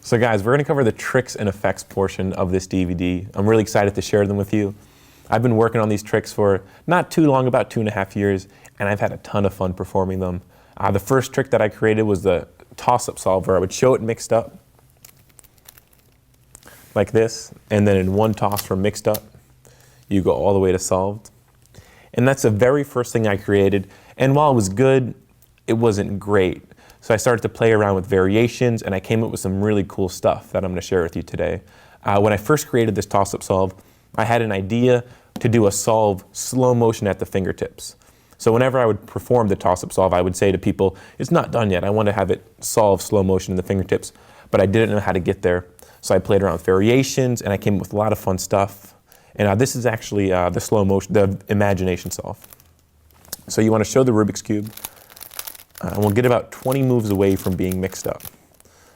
So guys, we're going to cover the tricks and effects portion of this DVD. I'm really excited to share them with you. I've been working on these tricks for not too long, about 2.5 years, and I've had a ton of fun performing them. The first trick that I created was the toss-up solver. I would show it mixed up like this, and then in one toss from mixed up, you go all the way to solved. And that's the very first thing I created, and while it was good, it wasn't great. So I started to play around with variations, and I came up with some really cool stuff that I'm going to share with you today. When I first created this toss-up solve, I had an idea to do a solve slow motion at the fingertips. So whenever I would perform the toss-up solve, I would say to people, it's not done yet. I want to have it solve slow motion in the fingertips, but I didn't know how to get there. So I played around with variations, and I came up with a lot of fun stuff. And this is actually the slow motion, the imagination solve. So you want to show the Rubik's Cube. And we'll get about 20 moves away from being mixed up.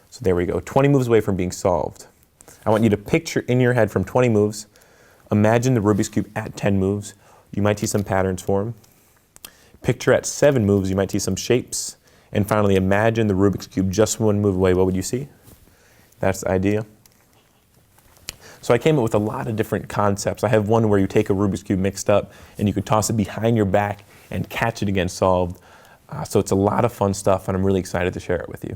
So there we go, 20 moves away from being solved. I want you to picture in your head from 20 moves, imagine the Rubik's Cube at 10 moves. You might see some patterns form. Picture at 7 moves, you might see some shapes. And finally, imagine the Rubik's Cube just one move away. What would you see? That's the idea. So I came up with a lot of different concepts. I have one where you take a Rubik's Cube mixed up and you could toss it behind your back and catch it again solved. So it's a lot of fun stuff, and I'm really excited to share it with you.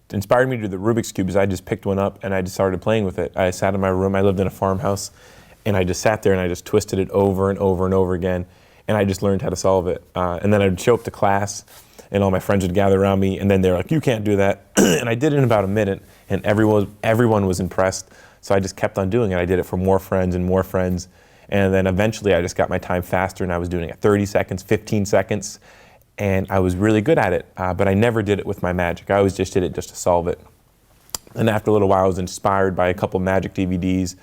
It inspired me to do the Rubik's Cube is I just picked one up and I just started playing with it. I sat in my room, I lived in a farmhouse, and I just sat there and I just twisted it over and over and over again, and I just learned how to solve it. And then I'd show up to class, and all my friends would gather around me, and then they're like, you can't do that. And I did it in about a minute, and everyone was impressed. So I just kept on doing it. I did it for more friends and more friends. And then eventually I just got my time faster, and I was doing it 30 seconds, 15 seconds. And I was really good at it, but I never did it with my magic. I always just did it just to solve it. And after a little while, I was inspired by a couple magic DVDs,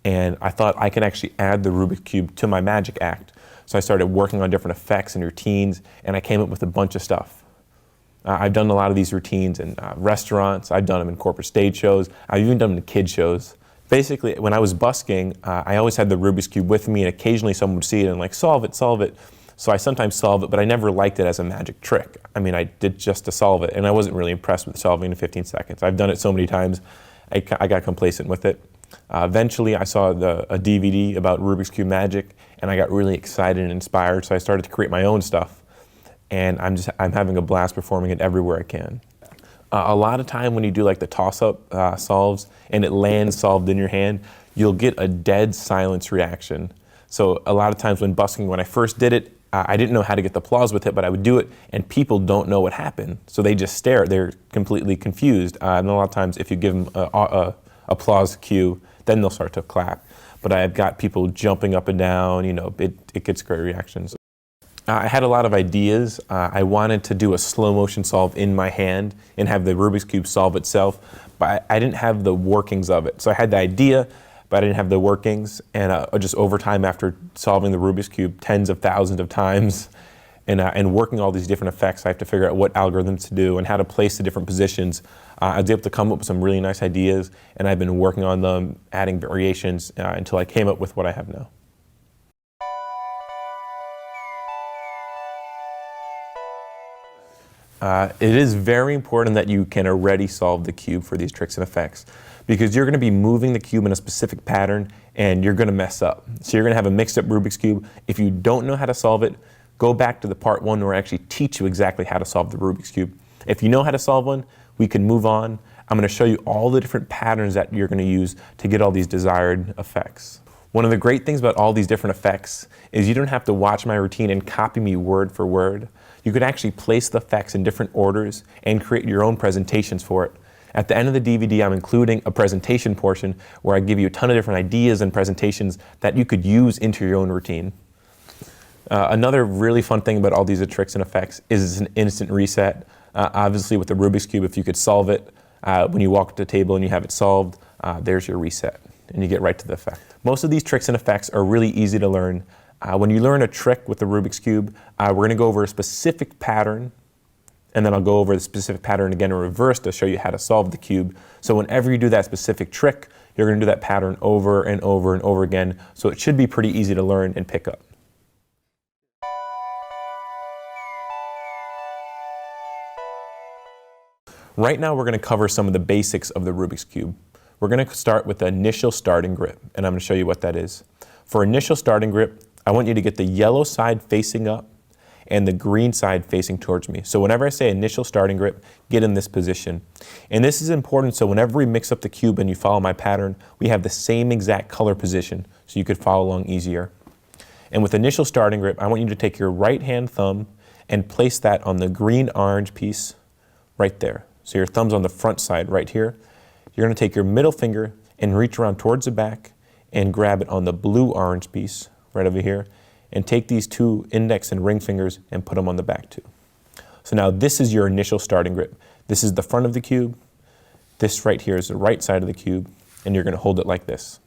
and I thought I could actually add the Rubik's Cube to my magic act. So I started working on different effects and routines, and I came up with a bunch of stuff. I've done a lot of these routines in restaurants. I've done them in corporate stage shows. I've even done them in kid shows. Basically, when I was busking, I always had the Rubik's Cube with me, and occasionally someone would see it and like, solve it, solve it. So I sometimes solve it, but I never liked it as a magic trick. I mean, I did just to solve it, and I wasn't really impressed with solving in 15 seconds. I've done it so many times, I got complacent with it. Eventually, I saw a DVD about Rubik's Cube magic, and I got really excited and inspired, so I started to create my own stuff. And I'm having a blast performing it everywhere I can. A lot of time when you do like the toss-up solves, and it lands solved in your hand, you'll get a dead silence reaction. So a lot of times when busking, when I first did it, I didn't know how to get the applause with it, but I would do it, and people don't know what happened. So they just stare. They're completely confused. And a lot of times, if you give them a applause cue, then they'll start to clap. But I've got people jumping up and down. You know, it gets great reactions. I had a lot of ideas. I wanted to do a slow motion solve in my hand and have the Rubik's Cube solve itself, but I didn't have the workings of it. So I had the idea, but I didn't have the workings, and just over time after solving the Rubik's Cube tens of thousands of times and working all these different effects, I have to figure out what algorithms to do and how to place the different positions. I was able to come up with some really nice ideas, and I've been working on them, adding variations until I came up with what I have now. It is very important that you can already solve the cube for these tricks and effects, because you're going to be moving the cube in a specific pattern and you're going to mess up. So you're going to have a mixed up Rubik's Cube. If you don't know how to solve it, go back to the part 1 where I actually teach you exactly how to solve the Rubik's Cube. If you know how to solve one, we can move on. I'm going to show you all the different patterns that you're going to use to get all these desired effects. One of the great things about all these different effects is you don't have to watch my routine and copy me word for word. You could actually place the effects in different orders and create your own presentations for it. At the end of the DVD, I'm including a presentation portion where I give you a ton of different ideas and presentations that you could use into your own routine. Another really fun thing about all these tricks and effects is it's an instant reset. Obviously with the Rubik's Cube, if you could solve it when you walk to the table and you have it solved, there's your reset, and you get right to the effect. Most of these tricks and effects are really easy to learn. When you learn a trick with the Rubik's Cube, we're going to go over a specific pattern, and then I'll go over the specific pattern again in reverse to show you how to solve the cube. So whenever you do that specific trick, you're going to do that pattern over and over and over again. So it should be pretty easy to learn and pick up. Right now we're going to cover some of the basics of the Rubik's Cube. We're going to start with the initial starting grip, and I'm going to show you what that is. For initial starting grip, I want you to get the yellow side facing up and the green side facing towards me. So whenever I say initial starting grip, get in this position. And this is important so whenever we mix up the cube and you follow my pattern, we have the same exact color position so you could follow along easier. And with initial starting grip, I want you to take your right hand thumb and place that on the green orange piece right there. So your thumb's on the front side right here. You're going to take your middle finger and reach around towards the back and grab it on the blue orange piece right over here, and take these two index and ring fingers and put them on the back too. So now this is your initial starting grip. This is the front of the cube. This right here is the right side of the cube, and you're going to hold it like this.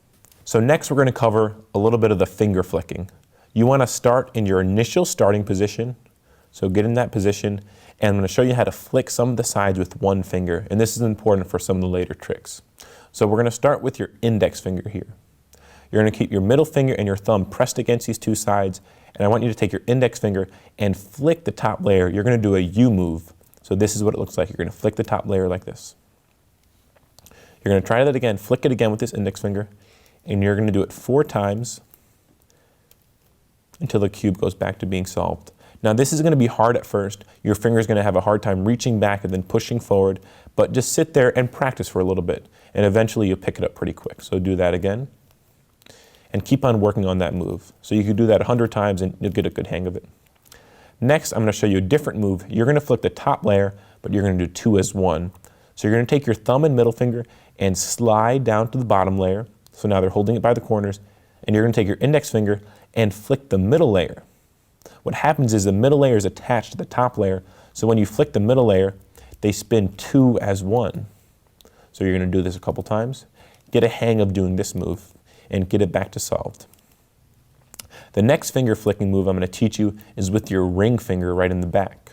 So next we're going to cover a little bit of the finger flicking. You want to start in your initial starting position. So get in that position, and I'm going to show you how to flick some of the sides with one finger, and this is important for some of the later tricks. So we're going to start with your index finger here. You're going to keep your middle finger and your thumb pressed against these two sides, and I want you to take your index finger and flick the top layer. You're going to do a U move. So this is what it looks like. You're going to flick the top layer like this. You're going to try that again, flick it again with this index finger, and you're going to do it 4 times until the cube goes back to being solved. Now this is going to be hard at first. Your finger is going to have a hard time reaching back and then pushing forward, but just sit there and practice for a little bit, and eventually you'll pick it up pretty quick. So do that again. And keep on working on that move. So you can do that 100 times and you'll get a good hang of it. Next, I'm going to show you a different move. You're going to flick the top layer, but you're going to do 2 as 1. So you're going to take your thumb and middle finger and slide down to the bottom layer. So now they're holding it by the corners. And you're going to take your index finger and flick the middle layer. What happens is the middle layer is attached to the top layer. So when you flick the middle layer, they spin 2 as 1. So you're going to do this a couple times. Get a hang of doing this move and get it back to solved. The next finger flicking move I'm going to teach you is with your ring finger right in the back.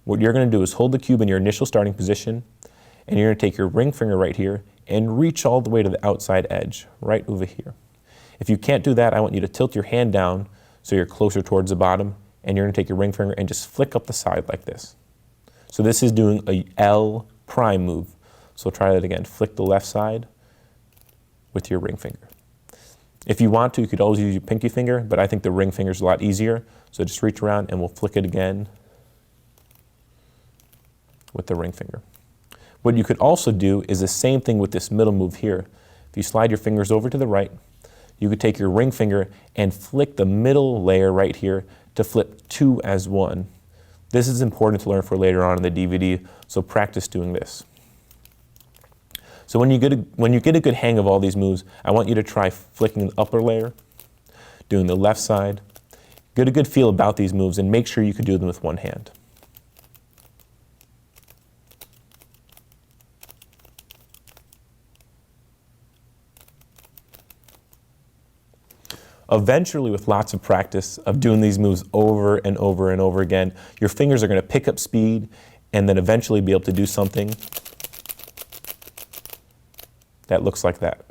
What you're going to do is hold the cube in your initial starting position, and you're going to take your ring finger right here and reach all the way to the outside edge, right over here. If you can't do that, I want you to tilt your hand down so you're closer towards the bottom, and you're going to take your ring finger and just flick up the side like this. So this is doing a L prime move. So try that again. Flick the left side with your ring finger. If you want to, you could always use your pinky finger, but I think the ring finger is a lot easier. So just reach around and we'll flick it again with the ring finger. What you could also do is the same thing with this middle move here. If you slide your fingers over to the right, you could take your ring finger and flick the middle layer right here to flip 2 as 1. This is important to learn for later on in the DVD, so practice doing this. So when you get a good hang of all these moves, I want you to try flicking the upper layer, doing the left side. Get a good feel about these moves and make sure you can do them with one hand. Eventually, with lots of practice of doing these moves over and over and over again, your fingers are going to pick up speed and then eventually be able to do something that looks like that.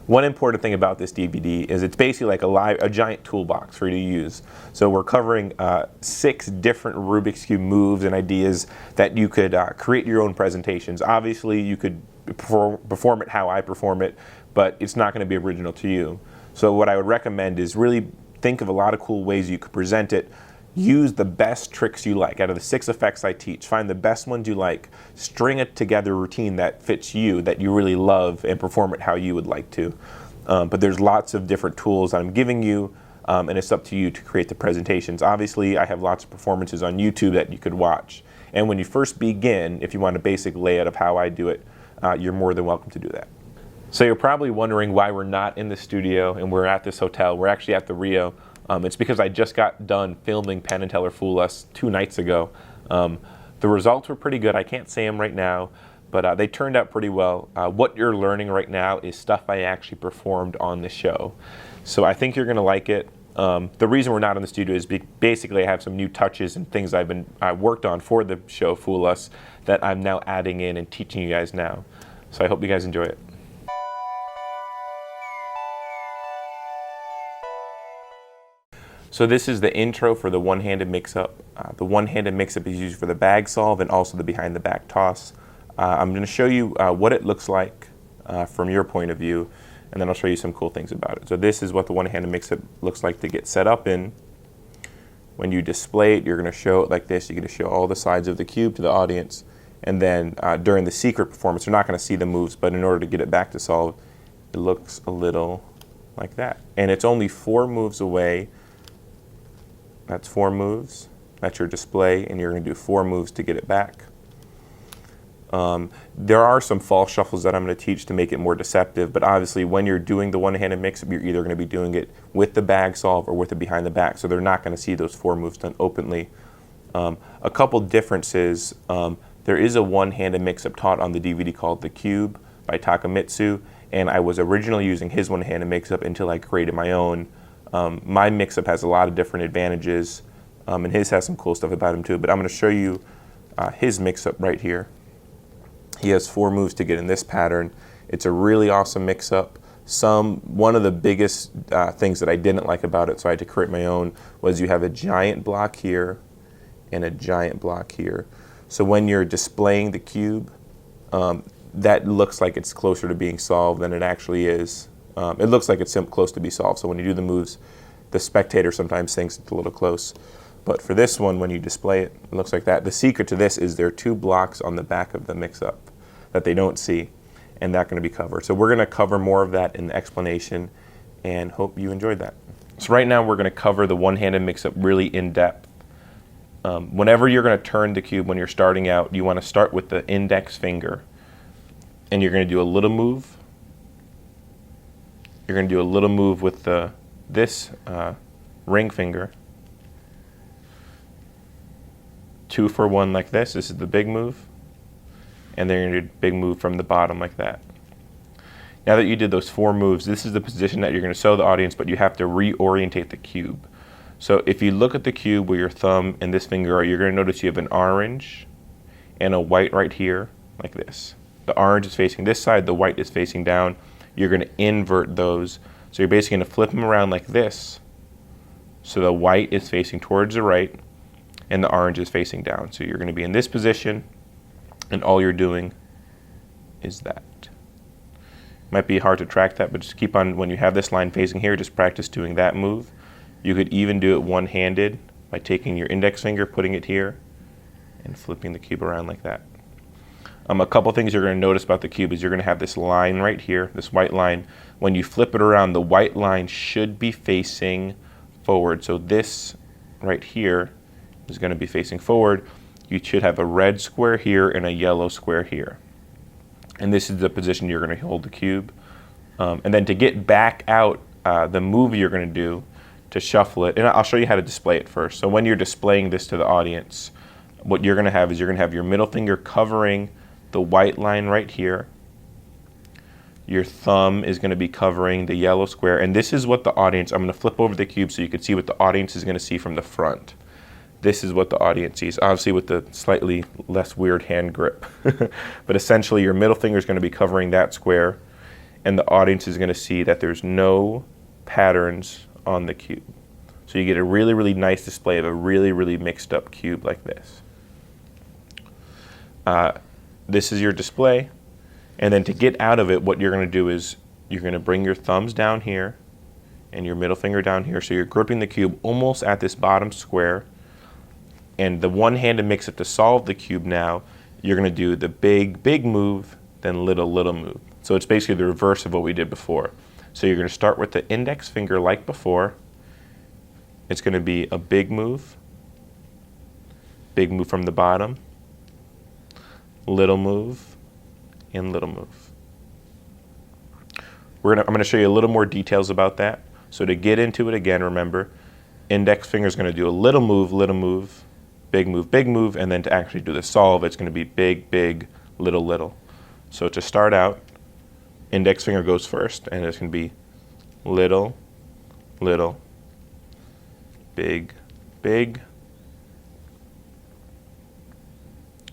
One important thing about this DVD is it's basically like a giant toolbox for you to use. So we're covering 6 different Rubik's Cube moves and ideas that you could create your own presentations. Obviously, you could perform it how I perform it, but it's not going to be original to you. So what I would recommend is really think of a lot of cool ways you could present it. Use the best tricks you like. Out of the 6 effects I teach, find the best ones you like, string it together a routine that fits you, that you really love, and perform it how you would like to. But there's lots of different tools I'm giving you, and it's up to you to create the presentations. Obviously, I have lots of performances on YouTube that you could watch. And when you first begin, if you want a basic layout of how I do it, you're more than welcome to do that. So you're probably wondering why we're not in the studio and we're at this hotel. We're actually at the Rio. It's because I just got done filming Penn and Teller Fool Us 2 nights ago. The results were pretty good. I can't say them right now, but they turned out pretty well. What you're learning right now is stuff I actually performed on the show. So I think you're going to like it. The reason we're not in the studio is basically I have some new touches and things I worked on for the show Fool Us that I'm now adding in and teaching you guys now. So I hope you guys enjoy it. So this is the intro for the one-handed mix-up. The one-handed mix-up is used for the bag solve and also the behind-the-back toss. I'm going to show you what it looks like from your point of view, and then I'll show you some cool things about it. So this is what the one-handed mix-up looks like to get set up in. When you display it, you're going to show it like this. You're going to show all the sides of the cube to the audience, and then during the secret performance, you're not going to see the moves, but in order to get it back to solve, it looks a little like that. And it's only 4 moves away. That's 4 moves. That's your display, and you're going to do 4 moves to get it back. There are some false shuffles that I'm going to teach to make it more deceptive, but obviously when you're doing the one-handed mix-up, you're either going to be doing it with the bag solve or with the behind the back, so they're not going to see those 4 moves done openly. A couple differences. There is a one-handed mix-up taught on the DVD called The Cube by Takamitsu, and I was originally using his one-handed mix-up until I created my own. My mix-up has a lot of different advantages, and his has some cool stuff about him too, but I'm going to show you his mix-up right here. He has 4 moves to get in this pattern. It's a really awesome mix-up. One of the biggest things that I didn't like about it, so I had to create my own, was you have a giant block here and a giant block here. So when you're displaying the cube, that looks like it's closer to being solved than it actually is. It looks like it's close to be solved. So when you do the moves, the spectator sometimes thinks it's a little close. But for this one, when you display it, it looks like that. The secret to this is there are 2 blocks on the back of the mix-up that they don't see, and that's going to be covered. So we're going to cover more of that in the explanation, and hope you enjoyed that. So right now we're going to cover the one-handed mix-up really in depth. Whenever you're going to turn the cube when you're starting out, you want to start with the index finger, and you're going to do a little move. You're going to do a little move with this ring finger. 2 for 1 like this. This is the big move. And then you're going to do a big move from the bottom like that. Now that you did those 4 moves, this is the position that you're going to show the audience, but you have to reorientate the cube. So if you look at the cube where your thumb and this finger are, you're going to notice you have an orange and a white right here, like this. The orange is facing this side, the white is facing down. You're going to invert those. So you're basically going to flip them around like this. So the white is facing towards the right, and the orange is facing down. So you're going to be in this position, and all you're doing is that. Might be hard to track that, but just keep on, when you have this line facing here, just practice doing that move. You could even do it one-handed by taking your index finger, putting it here, and flipping the cube around like that. A couple things you're going to notice about the cube is you're going to have this line right here, this white line. When you flip it around, the white line should be facing forward. So this right here is going to be facing forward. You should have a red square here and a yellow square here. And this is the position you're going to hold the cube. And then to get back out the move you're going to do to shuffle it, and I'll show you how to display it first. So when you're displaying this to the audience, what you're going to have is you're going to have your middle finger covering the white line right here. Your thumb is going to be covering the yellow square. And this is what the audience, I'm going to flip over the cube so you can see what the audience is going to see from the front. This is what the audience sees, obviously with the slightly less weird hand grip. But essentially your middle finger is going to be covering that square, and the audience is going to see that there's no patterns on the cube. So you get a really, really nice display of a really, really mixed up cube like this. This is your display, and then to get out of it, what you're going to do is you're going to bring your thumbs down here and your middle finger down here, so you're gripping the cube almost at this bottom square. And the one-handed mix-up to solve the cube now, you're going to do the big, big move, then little, little move. So it's basically the reverse of what we did before. So you're going to start with the index finger like before. It's going to be a big move from the bottom, little move, and little move. I'm going to show you a little more details about that. So to get into it again, remember, index finger is going to do a little move, big move, and then to actually do the solve, it's going to be big, big, little, little. So to start out, index finger goes first, and it's going to be little, little, big, big.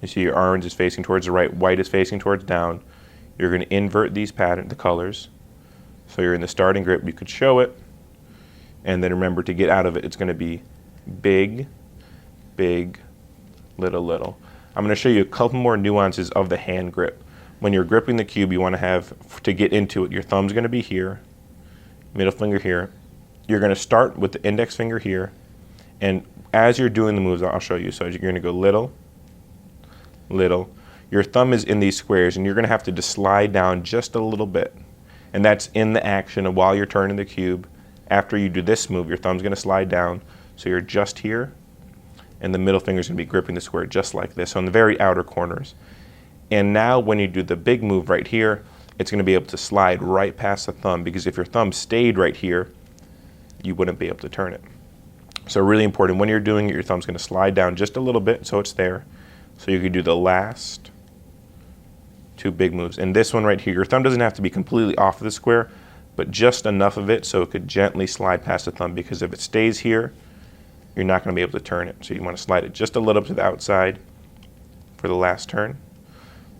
You see your orange is facing towards the right, white is facing towards down. You're going to invert these patterns, the colors. So you're in the starting grip, you could show it. And then remember, to get out of it, it's going to be big, big, little, little. I'm going to show you a couple more nuances of the hand grip. When you're gripping the cube, you want to have, to get into it, your thumb's going to be here, middle finger here. You're going to start with the index finger here, and as you're doing the moves, I'll show you. So you're going to go little, little. Your thumb is in these squares, and you're going to have to just slide down just a little bit. And that's in the action of while you're turning the cube. After you do this move, your thumb's going to slide down, so you're just here, and the middle finger is going to be gripping the square just like this, so in the very outer corners. And now when you do the big move right here, it's going to be able to slide right past the thumb, because if your thumb stayed right here, you wouldn't be able to turn it. So really important, when you're doing it, your thumb's going to slide down just a little bit so it's there. So you could do the last two big moves. And this one right here, your thumb doesn't have to be completely off of the square, but just enough of it so it could gently slide past the thumb, because if it stays here, you're not going to be able to turn it. So you want to slide it just a little to the outside for the last turn.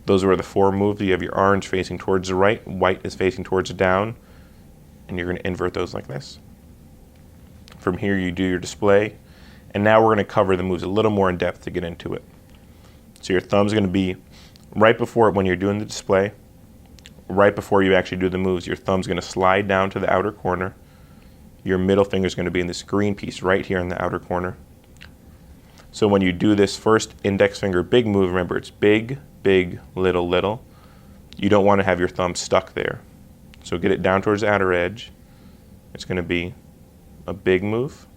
Those are the four moves. You have your orange facing towards the right, white is facing towards the down, and you're going to invert those like this. From here you do your display, and now we're going to cover the moves a little more in depth to get into it. So your thumb's going to be right before it when you're doing the display, right before you actually do the moves. Your thumb's going to slide down to the outer corner. Your middle finger is going to be in this green piece right here in the outer corner. So when you do this first index finger big move, remember it's big, big, little, little. You don't want to have your thumb stuck there. So get it down towards the outer edge. It's going to be a big move.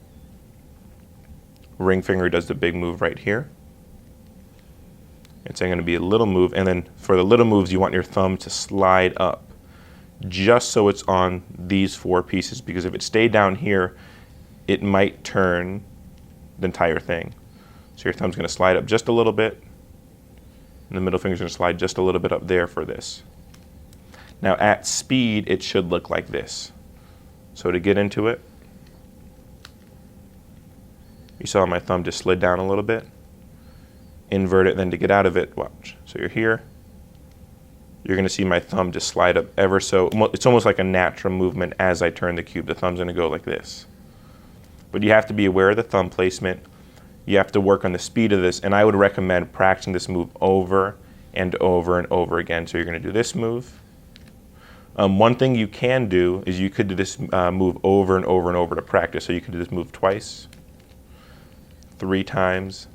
Ring finger does the big move right here. It's going to be a little move, and then for the little moves, you want your thumb to slide up just so it's on these four pieces, because if it stayed down here, it might turn the entire thing. So your thumb's going to slide up just a little bit, and the middle finger's going to slide just a little bit up there for this. Now at speed, it should look like this. So to get into it, you saw my thumb just slid down a little bit. Invert it, then to get out of it, watch. So you're here. You're going to see my thumb just slide up ever so. It's almost like a natural movement as I turn the cube. The thumb's going to go like this. But you have to be aware of the thumb placement. You have to work on the speed of this, and I would recommend practicing this move over and over and over again. So you're going to do this move. One thing you can do is you could do this move over and over and over to practice. So you could do this move twice, 3 times.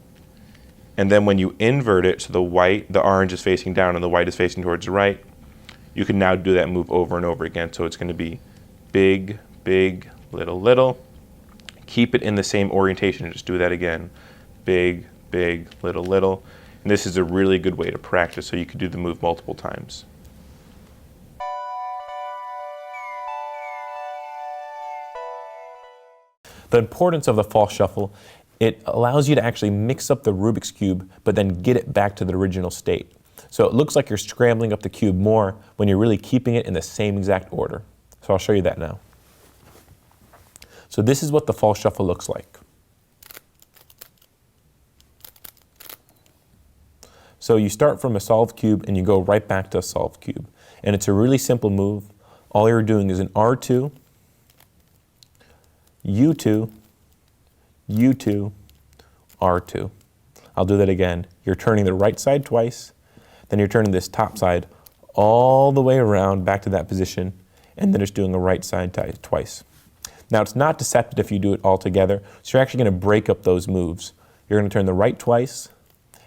And then when you invert it, so the orange is facing down and the white is facing towards the right, you can now do that move over and over again. So it's going to be big, big, little, little. Keep it in the same orientation and just do that again. Big, big, little, little. And this is a really good way to practice, so you could do the move multiple times. The importance of the false shuffle, it allows you to actually mix up the Rubik's Cube, but then get it back to the original state. So it looks like you're scrambling up the cube more when you're really keeping it in the same exact order. So I'll show you that now. So this is what the false shuffle looks like. So you start from a solved cube and you go right back to a solved cube. And it's a really simple move. All you're doing is an R2, U2, U2, R2. I'll do that again. You're turning the right side twice, then you're turning this top side all the way around back to that position, and then just doing a right side twice. Now it's not deceptive if you do it all together, so you're actually going to break up those moves. You're going to turn the right twice,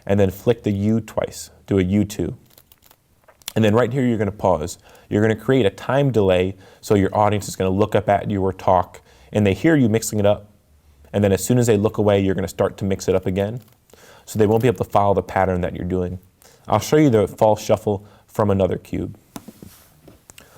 and then flick the U twice, do a U2. And then right here you're going to pause. You're going to create a time delay so your audience is going to look up at you or talk, and they hear you mixing it up. And then as soon as they look away, you're going to start to mix it up again. So they won't be able to follow the pattern that you're doing. I'll show you the false shuffle from another cube.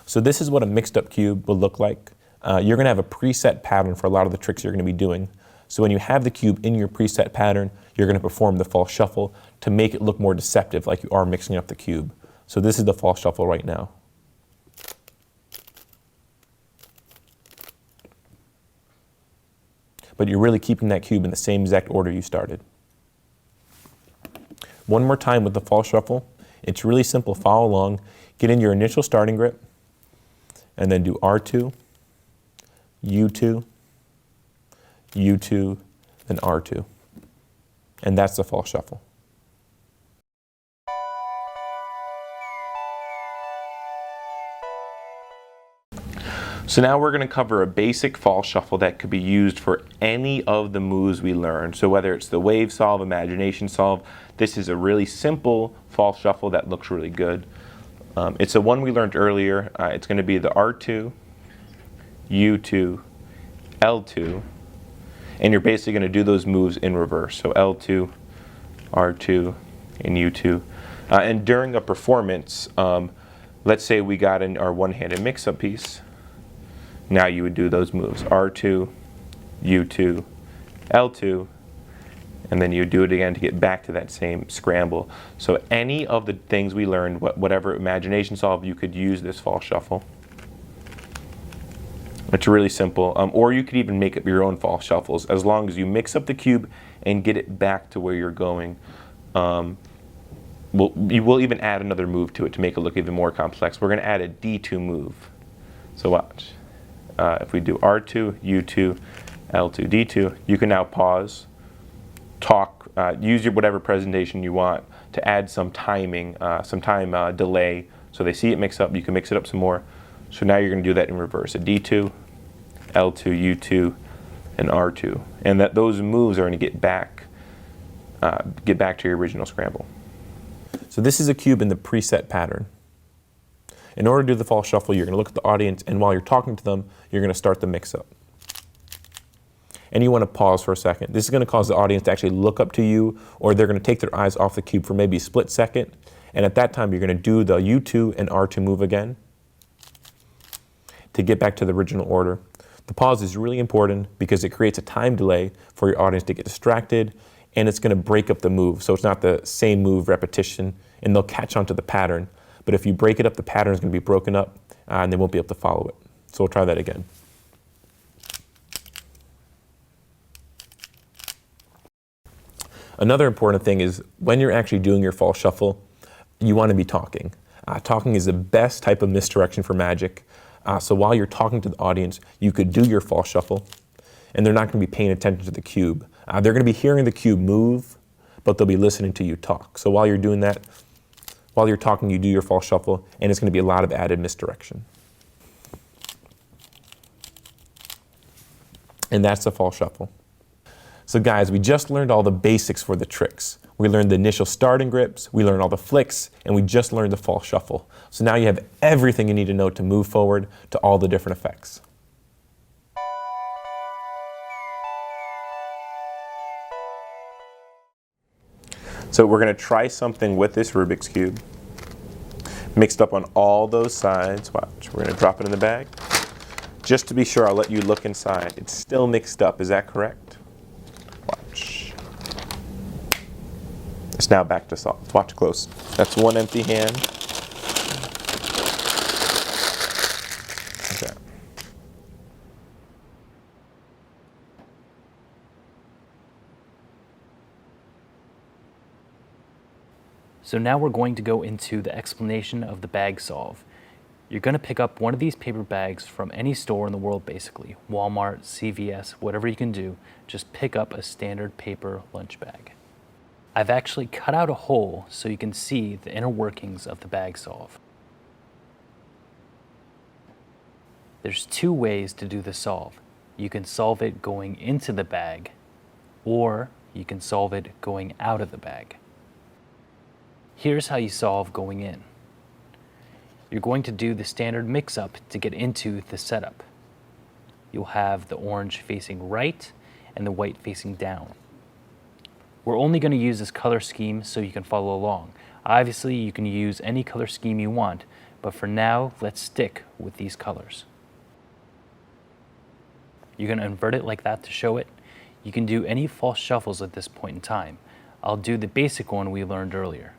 So this is what a mixed up cube will look like. You're going to have a preset pattern for a lot of the tricks you're going to be doing. So when you have the cube in your preset pattern, you're going to perform the false shuffle to make it look more deceptive, like you are mixing up the cube. So this is the false shuffle right now. But you're really keeping that cube in the same exact order you started. One more time with the false shuffle. It's really simple. Follow along. Get in your initial starting grip, and then do R2, U2, U2, then R2. And that's the false shuffle. So now we're going to cover a basic false shuffle that could be used for any of the moves we learned. So whether it's the wave solve, imagination solve, this is a really simple false shuffle that looks really good. It's the one we learned earlier. It's going to be the R2, U2, L2, and you're basically going to do those moves in reverse. So L2, R2, and U2. And during a performance, let's say we got in our one-handed mix-up piece. Now you would do those moves, R2, U2, L2, and then you do it again to get back to that same scramble. So any of the things we learned, whatever imagination solve, you could use this false shuffle. It's really simple. Or you could even make up your own false shuffles as long as you mix up the cube and get it back to where you're going. You will even add another move to it to make it look even more complex. We're going to add a D2 move. So watch. If we do R2, U2, L2, D2, you can now pause, talk, use your whatever presentation you want to add some timing, some time delay. So they see it mix up, you can mix it up some more. So now you're going to do that in reverse, a D2, L2, U2, and R2. And that those moves are going to get back to your original scramble. So this is a cube in the preset pattern. In order to do the false shuffle, you're going to look at the audience, and while you're talking to them, you're going to start the mix-up. And you want to pause for a second. This is going to cause the audience to actually look up to you, or they're going to take their eyes off the cube for maybe a split second. And at that time, you're going to do the U2 and R2 move again to get back to the original order. The pause is really important because it creates a time delay for your audience to get distracted, and it's going to break up the move. So it's not the same move repetition, and they'll catch on to the pattern. But if you break it up, the pattern is going to be broken up, and they won't be able to follow it. So we'll try that again. Another important thing is when you're actually doing your false shuffle, you want to be talking. Talking is the best type of misdirection for magic. So while you're talking to the audience, you could do your false shuffle, and they're not going to be paying attention to the cube. They're going to be hearing the cube move, but they'll be listening to you talk. So while you're doing that, while you're talking, you do your false shuffle, and it's going to be a lot of added misdirection. And that's the false shuffle. So guys, we just learned all the basics for the tricks. We learned the initial starting grips, we learned all the flicks, and we just learned the false shuffle. So now you have everything you need to know to move forward to all the different effects. So we're going to try something with this Rubik's Cube. Mixed up on all those sides. Watch, we're going to drop it in the bag. Just to be sure, I'll let you look inside. It's still mixed up, is that correct? Watch. It's now back to solved. Watch close. That's one empty hand. Okay. So now we're going to go into the explanation of the bag solve. You're going to pick up one of these paper bags from any store in the world basically, Walmart, CVS, whatever you can do, just pick up a standard paper lunch bag. I've actually cut out a hole so you can see the inner workings of the bag solve. There's two ways to do the solve. You can solve it going into the bag, or you can solve it going out of the bag. Here's how you solve going in. You're going to do the standard mix-up to get into the setup. You'll have the orange facing right and the white facing down. We're only going to use this color scheme so you can follow along. Obviously, you can use any color scheme you want, but for now, let's stick with these colors. You're going to invert it like that to show it. You can do any false shuffles at this point in time. I'll do the basic one we learned earlier.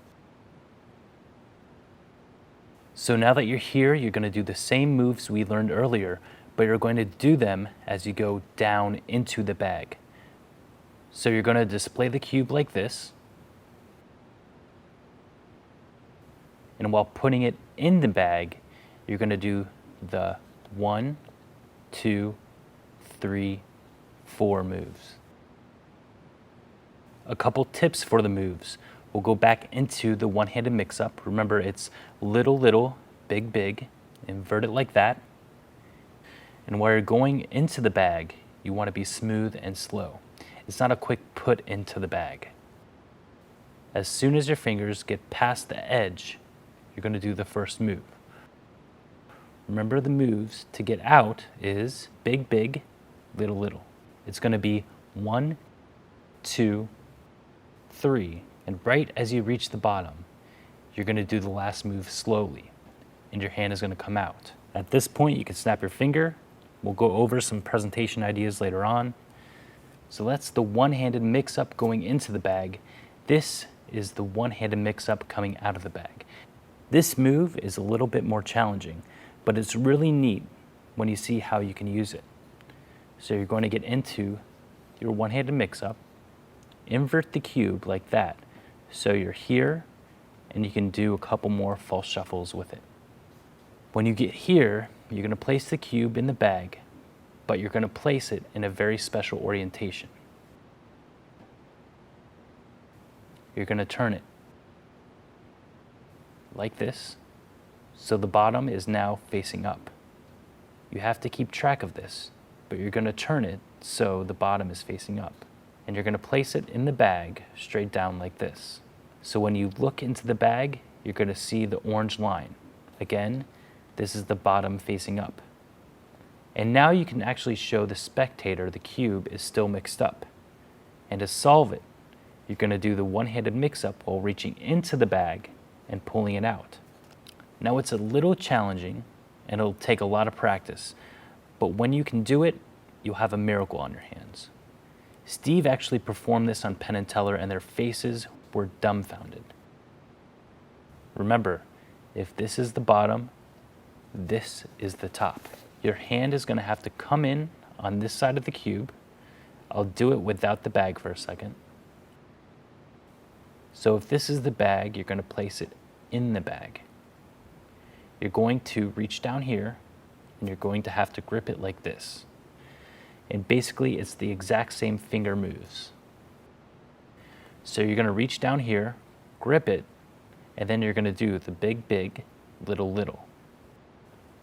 So now that you're here, you're going to do the same moves we learned earlier, but you're going to do them as you go down into the bag. So you're going to display the cube like this, and while putting it in the bag, you're going to do the 1, 2, 3, 4 moves. A couple tips for the moves. We'll go back into the one-handed mix-up. Remember, it's little, little, big, big. Invert it like that. And while you're going into the bag, you want to be smooth and slow. It's not a quick put into the bag. As soon as your fingers get past the edge, you're going to do the first move. Remember, the moves to get out is big, big, little, little. It's going to be 1, 2, 3. And right as you reach the bottom, you're going to do the last move slowly, and your hand is going to come out. At this point, you can snap your finger. We'll go over some presentation ideas later on. So that's the one-handed mix-up going into the bag. This is the one-handed mix-up coming out of the bag. This move is a little bit more challenging, but it's really neat when you see how you can use it. So you're going to get into your one-handed mix-up, invert the cube like that. So you're here, and you can do a couple more false shuffles with it. When you get here, you're going to place the cube in the bag, but you're going to place it in a very special orientation. You're going to turn it like this, so the bottom is now facing up. You have to keep track of this, but you're going to turn it so the bottom is facing up. And you're going to place it in the bag straight down like this. So when you look into the bag, you're going to see the orange line. Again, this is the bottom facing up. And now you can actually show the spectator the cube is still mixed up. And to solve it, you're going to do the one-handed mix-up while reaching into the bag and pulling it out. Now it's a little challenging and it'll take a lot of practice, but when you can do it, you'll have a miracle on your hands. Steve actually performed this on Penn and Teller and their faces were dumbfounded. Remember, if this is the bottom, this is the top. Your hand is going to have to come in on this side of the cube. I'll do it without the bag for a second. So if this is the bag, you're going to place it in the bag. You're going to reach down here, and you're going to have to grip it like this. And basically, it's the exact same finger moves. So you're going to reach down here, grip it, and then you're going to do the big, big, little, little.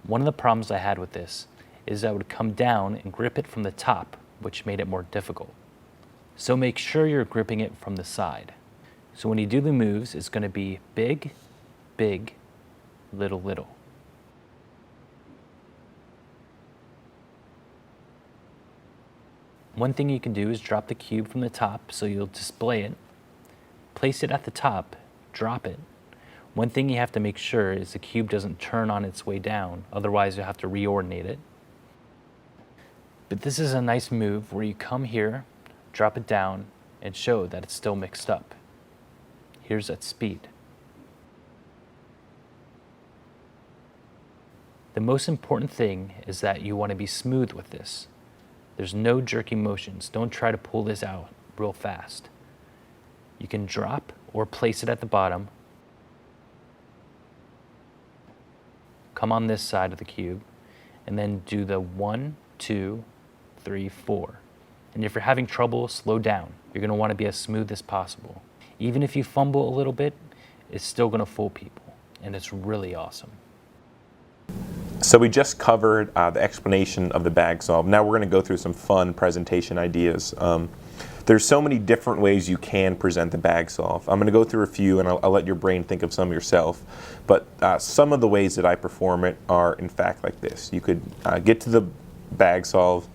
One of the problems I had with this is I would come down and grip it from the top, which made it more difficult. So make sure you're gripping it from the side. So when you do the moves, it's going to be big, big, little, little. One thing you can do is drop the cube from the top so you'll display it. Place it at the top, drop it. One thing you have to make sure is the cube doesn't turn on its way down, otherwise you'll have to reordinate it. But this is a nice move where you come here, drop it down, and show that it's still mixed up. Here's at speed. The most important thing is that you want to be smooth with this. There's no jerky motions. Don't try to pull this out real fast. You can drop or place it at the bottom. Come on this side of the cube, and then do the 1, 2, 3, 4. And if you're having trouble, slow down. You're going to want to be as smooth as possible. Even if you fumble a little bit, it's still going to fool people, and it's really awesome. So we just covered the explanation of the bag solve. Now we're going to go through some fun presentation ideas. There's so many different ways you can present the bag solve. I'm going to go through a few, and I'll let your brain think of some yourself. But some of the ways that I perform it are, in fact, like this. You could get to the bag solve.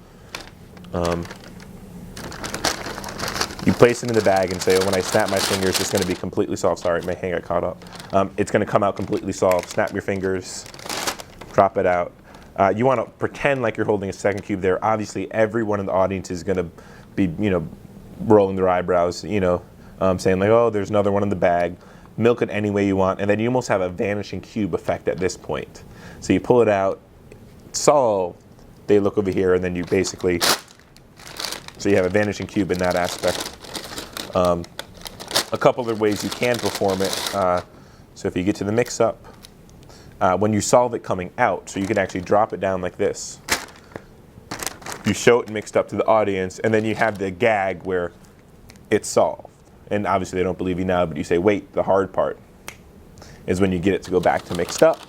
You place it in the bag and say, oh, when I snap my fingers, it's going to be completely solved. Sorry, my hand got caught up. It's going to come out completely solved. Snap your fingers, drop it out. You want to pretend like you're holding a second cube there. Obviously, everyone in the audience is going to be, rolling their eyebrows, saying like, oh, there's another one in the bag. Milk it any way you want. And then you almost have a vanishing cube effect at this point. So you pull it out, solve. They look over here, and then you basically, so you have a vanishing cube in that aspect. A couple other ways you can perform it. So if you get to the mix-up, when you solve it coming out, so you can actually drop it down like this. you show it mixed up to the audience, and then you have the gag where it's solved. And obviously they don't believe you now, but you say, wait, the hard part is when you get it to go back to mixed up.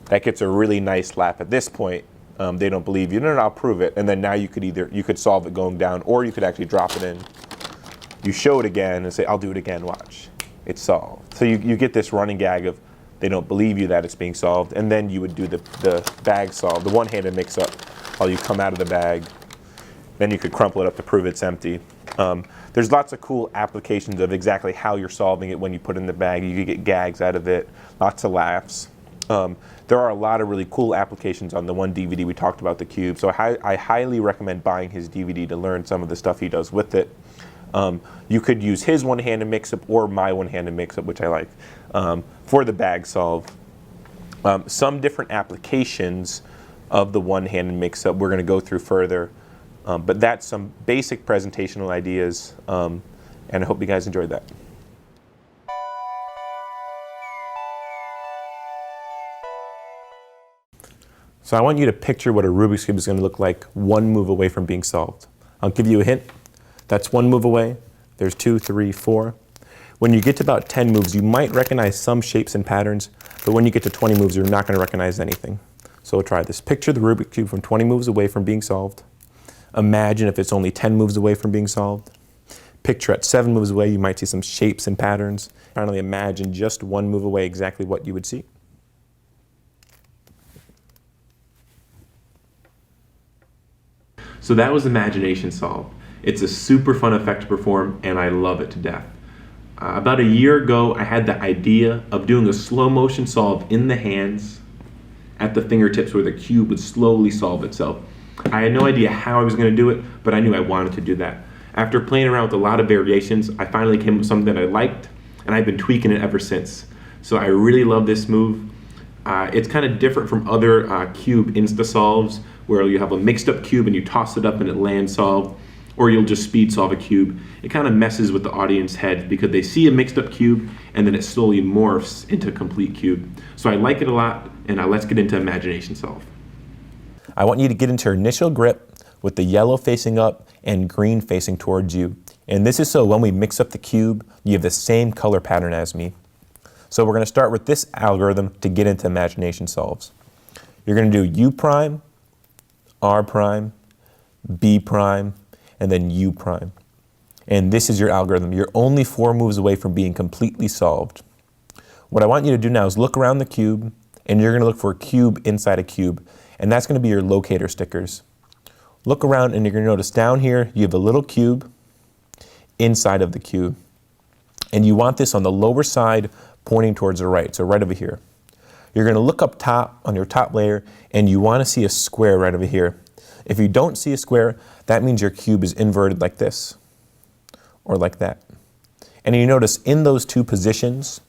That gets a really nice laugh at this point. They don't believe you. No, I'll prove it. And then now you could solve it going down, or you could actually drop it in. You show it again and say, I'll do it again, watch. It's solved. So you get this running gag of they don't believe you that it's being solved, and then you would do the bag solve, the one-handed mix-up, while you come out of the bag. Then you could crumple it up to prove it's empty. There's lots of cool applications of exactly how you're solving it when you put it in the bag. You could get gags out of it, lots of laughs. There are a lot of really cool applications on the one DVD we talked about, the cube. So I highly recommend buying his DVD to learn some of the stuff he does with it. You could use his one-handed mix-up or my one-handed mix-up, which I like, for the bag solve. Some different applications of the one-handed mix-up we're going to go through further. But that's some basic presentational ideas, and I hope you guys enjoyed that. So I want you to picture what a Rubik's Cube is going to look like one move away from being solved. I'll give you a hint. That's one move away. There's 2, 3, 4. When you get to about 10 moves, you might recognize some shapes and patterns, but when you get to 20 moves, you're not going to recognize anything. So we'll try this. Picture the Rubik's Cube from 20 moves away from being solved. Imagine if it's only 10 moves away from being solved. Picture at 7 moves away, you might see some shapes and patterns. Finally, imagine just 1 move away exactly what you would see. So that was Imagination Solve. It's a super fun effect to perform, and I love it to death. About a year ago, I had the idea of doing a slow motion solve in the hands at the fingertips where the cube would slowly solve itself. I had no idea how I was going to do it, but I knew I wanted to do that. After playing around with a lot of variations, I finally came up with something that I liked, and I've been tweaking it ever since. So I really love this move. It's kind of different from other cube insta solves, where you have a mixed up cube and you toss it up and it lands solved, or you'll just speed solve a cube. It kind of messes with the audience head because they see a mixed up cube and then it slowly morphs into a complete cube. So I like it a lot, and let's get into Imagination Solve. I want you to get into your initial grip with the yellow facing up and green facing towards you. And this is so when we mix up the cube, you have the same color pattern as me. So we're going to start with this algorithm to get into Imagination Solves. You're going to do U prime, R prime, B prime, and then U prime. And this is your algorithm. You're only 4 moves away from being completely solved. What I want you to do now is look around the cube, and you're going to look for a cube inside a cube. And that's going to be your locator stickers. Look around and you're going to notice down here you have a little cube inside of the cube. And you want this on the lower side pointing towards the right, so right over here. You're going to look up top on your top layer and you want to see a square right over here. If you don't see a square, that means your cube is inverted like this or like that. And you notice in those 2 positions,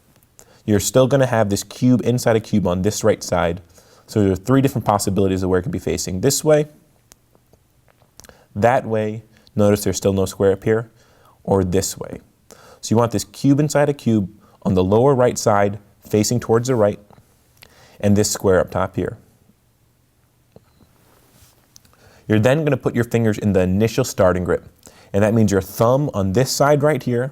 you're still going to have this cube inside a cube on this right side. So there are 3 different possibilities of where it could be facing. This way, that way, notice there's still no square up here, or this way. So you want this cube inside a cube on the lower right side facing towards the right, and this square up top here. You're then going to put your fingers in the initial starting grip, and that means your thumb on this side right here,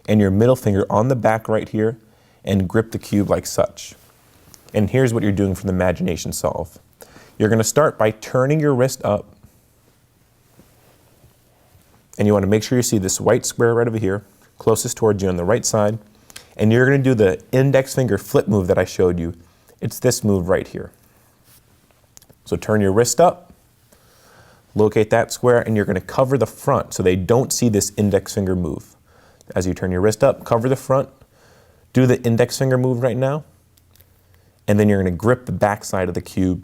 and your middle finger on the back right here, and grip the cube like such. And here's what you're doing for the Imagination Solve. You're going to start by turning your wrist up, and you want to make sure you see this white square right over here, closest towards you on the right side, and you're going to do the index finger flip move that I showed you. It's this move right here. So turn your wrist up, locate that square, and you're going to cover the front so they don't see this index finger move. As you turn your wrist up, cover the front, do the index finger move right now, and then you're going to grip the back side of the cube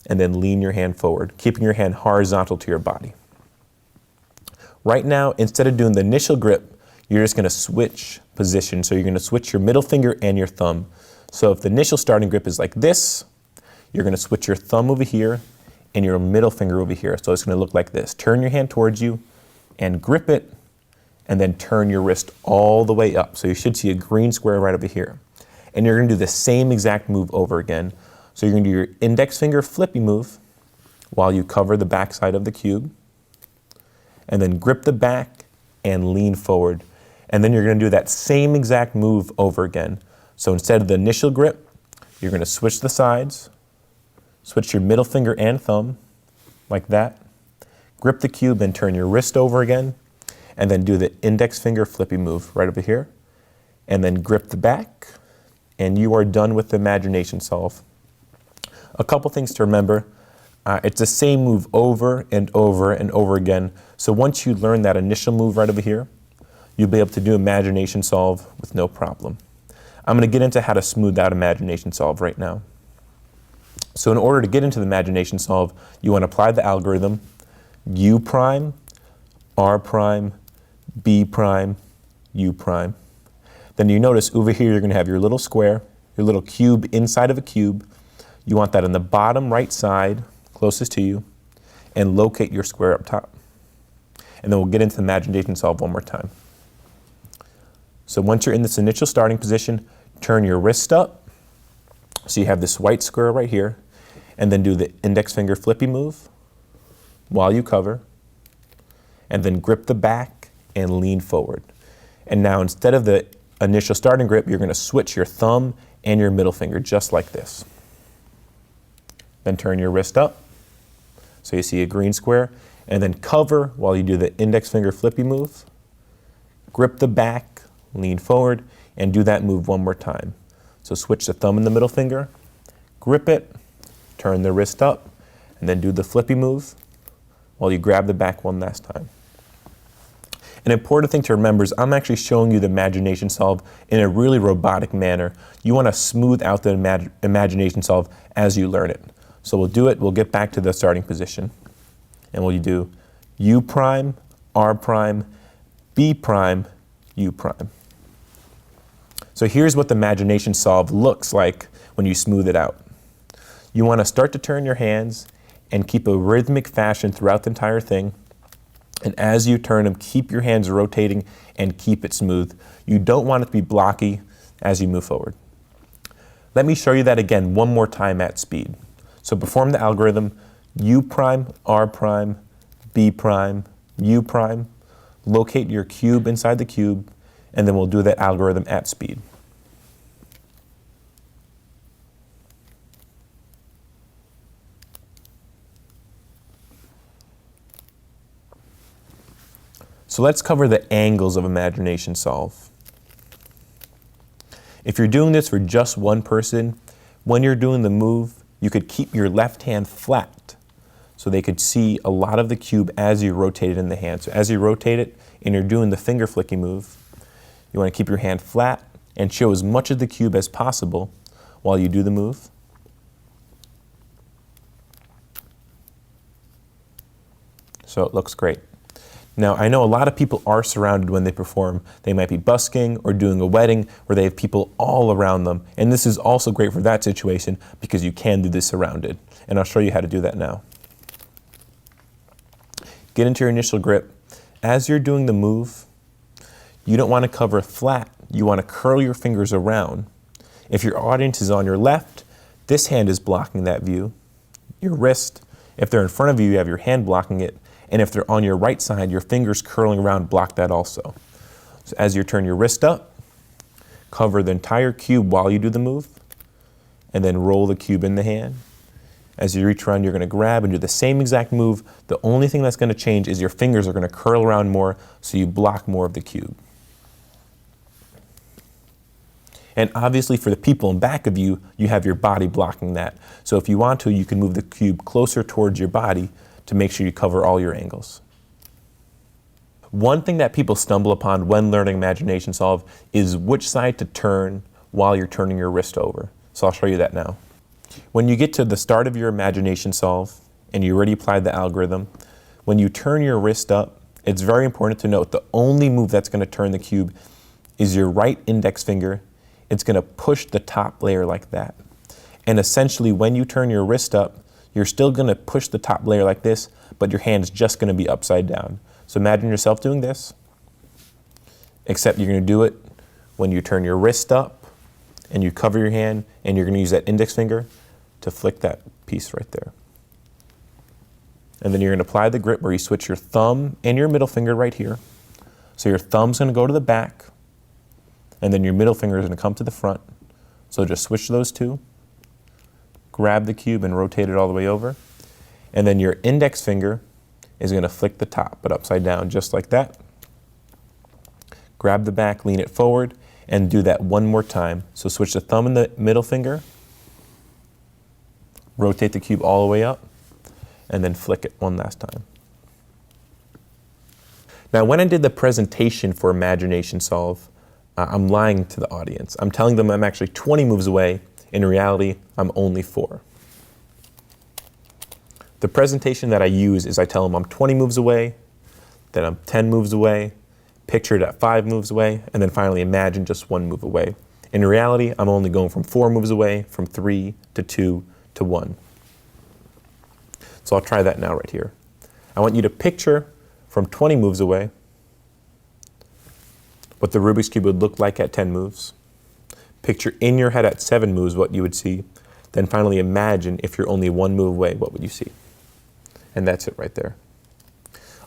and then lean your hand forward, keeping your hand horizontal to your body. Right now, instead of doing the initial grip, you're just going to switch position. So you're going to switch your middle finger and your thumb. So if the initial starting grip is like this, you're going to switch your thumb over here and your middle finger over here. So it's going to look like this. Turn your hand towards you and grip it, and then turn your wrist all the way up. So you should see a green square right over here. And you're going to do the same exact move over again. So you're going to do your index finger flippy move, while you cover the back side of the cube. And then grip the back and lean forward. And then you're going to do that same exact move over again. So instead of the initial grip, you're going to switch the sides, switch your middle finger and thumb, like that. Grip the cube and turn your wrist over again, and then do the index finger flippy move right over here. And then grip the back, and you are done with the imagination solve. A couple things to remember. It's the same move over and over and over again. So once you learn that initial move right over here, you'll be able to do imagination solve with no problem. I'm going to get into how to smooth out imagination solve right now. So in order to get into the imagination solve, you want to apply the algorithm U prime, R prime, B prime, U prime. Then you notice over here you're going to have your little square, your little cube inside of a cube. You want that on the bottom right side, closest to you, and locate your square up top. And then we'll get into the imagination solve one more time. So once you're in this initial starting position, turn your wrist up. So you have this white square right here, and then do the index finger flippy move while you cover, and then grip the back and lean forward. And now instead of the initial starting grip, you're going to switch your thumb and your middle finger just like this. Then turn your wrist up, so you see a green square, and then cover while you do the index finger flippy move. Grip the back, lean forward, and do that move one more time. So switch the thumb and the middle finger, grip it, turn the wrist up, and then do the flippy move while you grab the back one last time. An important thing to remember is I'm actually showing you the imagination solve in a really robotic manner. You want to smooth out the imagination solve as you learn it. So we'll do it, we'll get back to the starting position. And we'll do U prime, R prime, B prime, U prime. So here's what the imagination solve looks like when you smooth it out. You want to start to turn your hands and keep a rhythmic fashion throughout the entire thing. And as you turn them, keep your hands rotating and keep it smooth. You don't want it to be blocky as you move forward. Let me show you that again one more time at speed. So perform the algorithm U prime, R prime, B prime, U prime. Locate your cube inside the cube, and then we'll do that algorithm at speed. So let's cover the angles of imagination solve. If you're doing this for just one person, when you're doing the move, you could keep your left hand flat so they could see a lot of the cube as you rotate it in the hand. So as you rotate it and you're doing the finger flicking move, you want to keep your hand flat and show as much of the cube as possible while you do the move. So it looks great. Now, I know a lot of people are surrounded when they perform. They might be busking or doing a wedding where they have people all around them. And this is also great for that situation because you can do this surrounded. And I'll show you how to do that now. Get into your initial grip. As you're doing the move, you don't want to cover flat. You want to curl your fingers around. If your audience is on your left, this hand is blocking that view. Your wrist, if they're in front of you, you have your hand blocking it. And if they're on your right side, your fingers curling around block that also. So as you turn your wrist up, cover the entire cube while you do the move, and then roll the cube in the hand. As you reach around, you're going to grab and do the same exact move. The only thing that's going to change is your fingers are going to curl around more, so you block more of the cube. And obviously for the people in back of you, you have your body blocking that. So if you want to, you can move the cube closer towards your body to make sure you cover all your angles. One thing that people stumble upon when learning imagination solve is which side to turn while you're turning your wrist over. So I'll show you that now. When you get to the start of your imagination solve and you already applied the algorithm, when you turn your wrist up, it's very important to note the only move that's going to turn the cube is your right index finger. It's going to push the top layer like that. And essentially when you turn your wrist up, you're still going to push the top layer like this, but your hand's just going to be upside down. So imagine yourself doing this, except you're going to do it when you turn your wrist up and you cover your hand, and you're going to use that index finger to flick that piece right there. And then you're going to apply the grip where you switch your thumb and your middle finger right here. So your thumb's going to go to the back, and then your middle finger is going to come to the front. So just switch those two, grab the cube and rotate it all the way over. And then your index finger is going to flick the top, but upside down just like that. Grab the back, lean it forward, and do that one more time. So switch the thumb and the middle finger, rotate the cube all the way up, and then flick it one last time. Now, when I did the presentation for Imagination Solve, I'm lying to the audience. I'm telling them I'm actually 20 moves away. In reality, I'm only 4. The presentation that I use is I tell them I'm 20 moves away, then I'm 10 moves away, picture it at 5 moves away, and then finally imagine just 1 move away. In reality, I'm only going from 4 moves away, from 3 to 2 to 1. So I'll try that now right here. I want you to picture from 20 moves away what the Rubik's Cube would look like at 10 moves. Picture in your head at 7 moves what you would see. Then finally imagine if you're only 1 move away, what would you see? And that's it right there.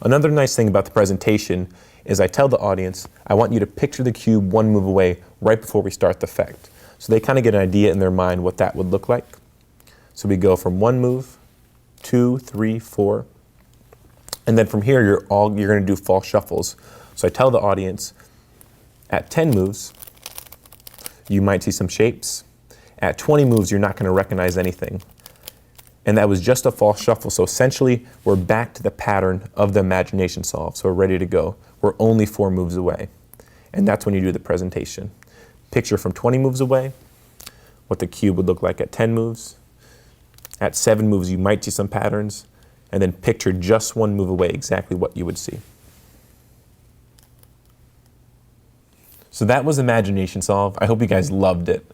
Another nice thing about the presentation is I tell the audience, I want you to picture the cube 1 move away right before we start the effect. So they kind of get an idea in their mind what that would look like. So we go from 1 move, 2, 3, 4. And then from here, you're going to do false shuffles. So I tell the audience, at 10 moves, you might see some shapes. At 20 moves, you're not going to recognize anything. And that was just a false shuffle. So essentially, we're back to the pattern of the Imagination Solve. So we're ready to go. We're only 4 moves away. And that's when you do the presentation. Picture from 20 moves away what the cube would look like at 10 moves. At 7 moves, you might see some patterns. And then picture just 1 move away exactly what you would see. So that was Imagination Solve. I hope you guys loved it.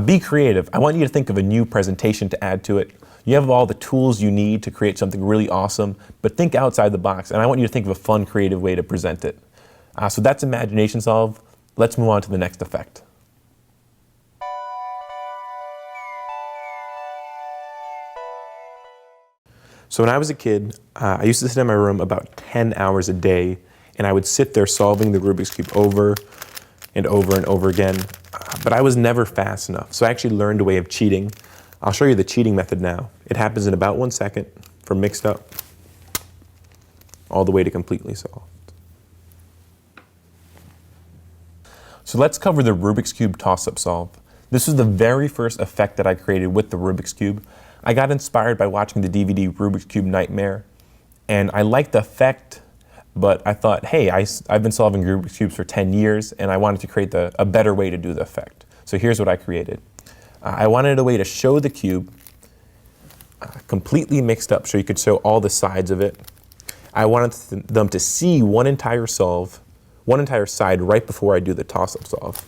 Be creative. I want you to think of a new presentation to add to it. You have all the tools you need to create something really awesome, but think outside the box. And I want you to think of a fun, creative way to present it. So that's Imagination Solve. Let's move on to the next effect. So when I was a kid, I used to sit in my room about 10 hours a day, and I would sit there solving the Rubik's Cube over and over and over again, but I was never fast enough. So I actually learned a way of cheating. I'll show you the cheating method now. It happens in about 1 second from mixed up all the way to completely solved. So let's cover the Rubik's Cube toss-up solve. This was the very first effect that I created with the Rubik's Cube. I got inspired by watching the DVD Rubik's Cube Nightmare, and I liked the effect, but I thought, hey, I've been solving Rubik's Cubes for 10 years, and I wanted to create a better way to do the effect. So here's what I created. I wanted a way to show the cube completely mixed up so you could show all the sides of it. I wanted them to see one entire side right before I do the toss-up solve.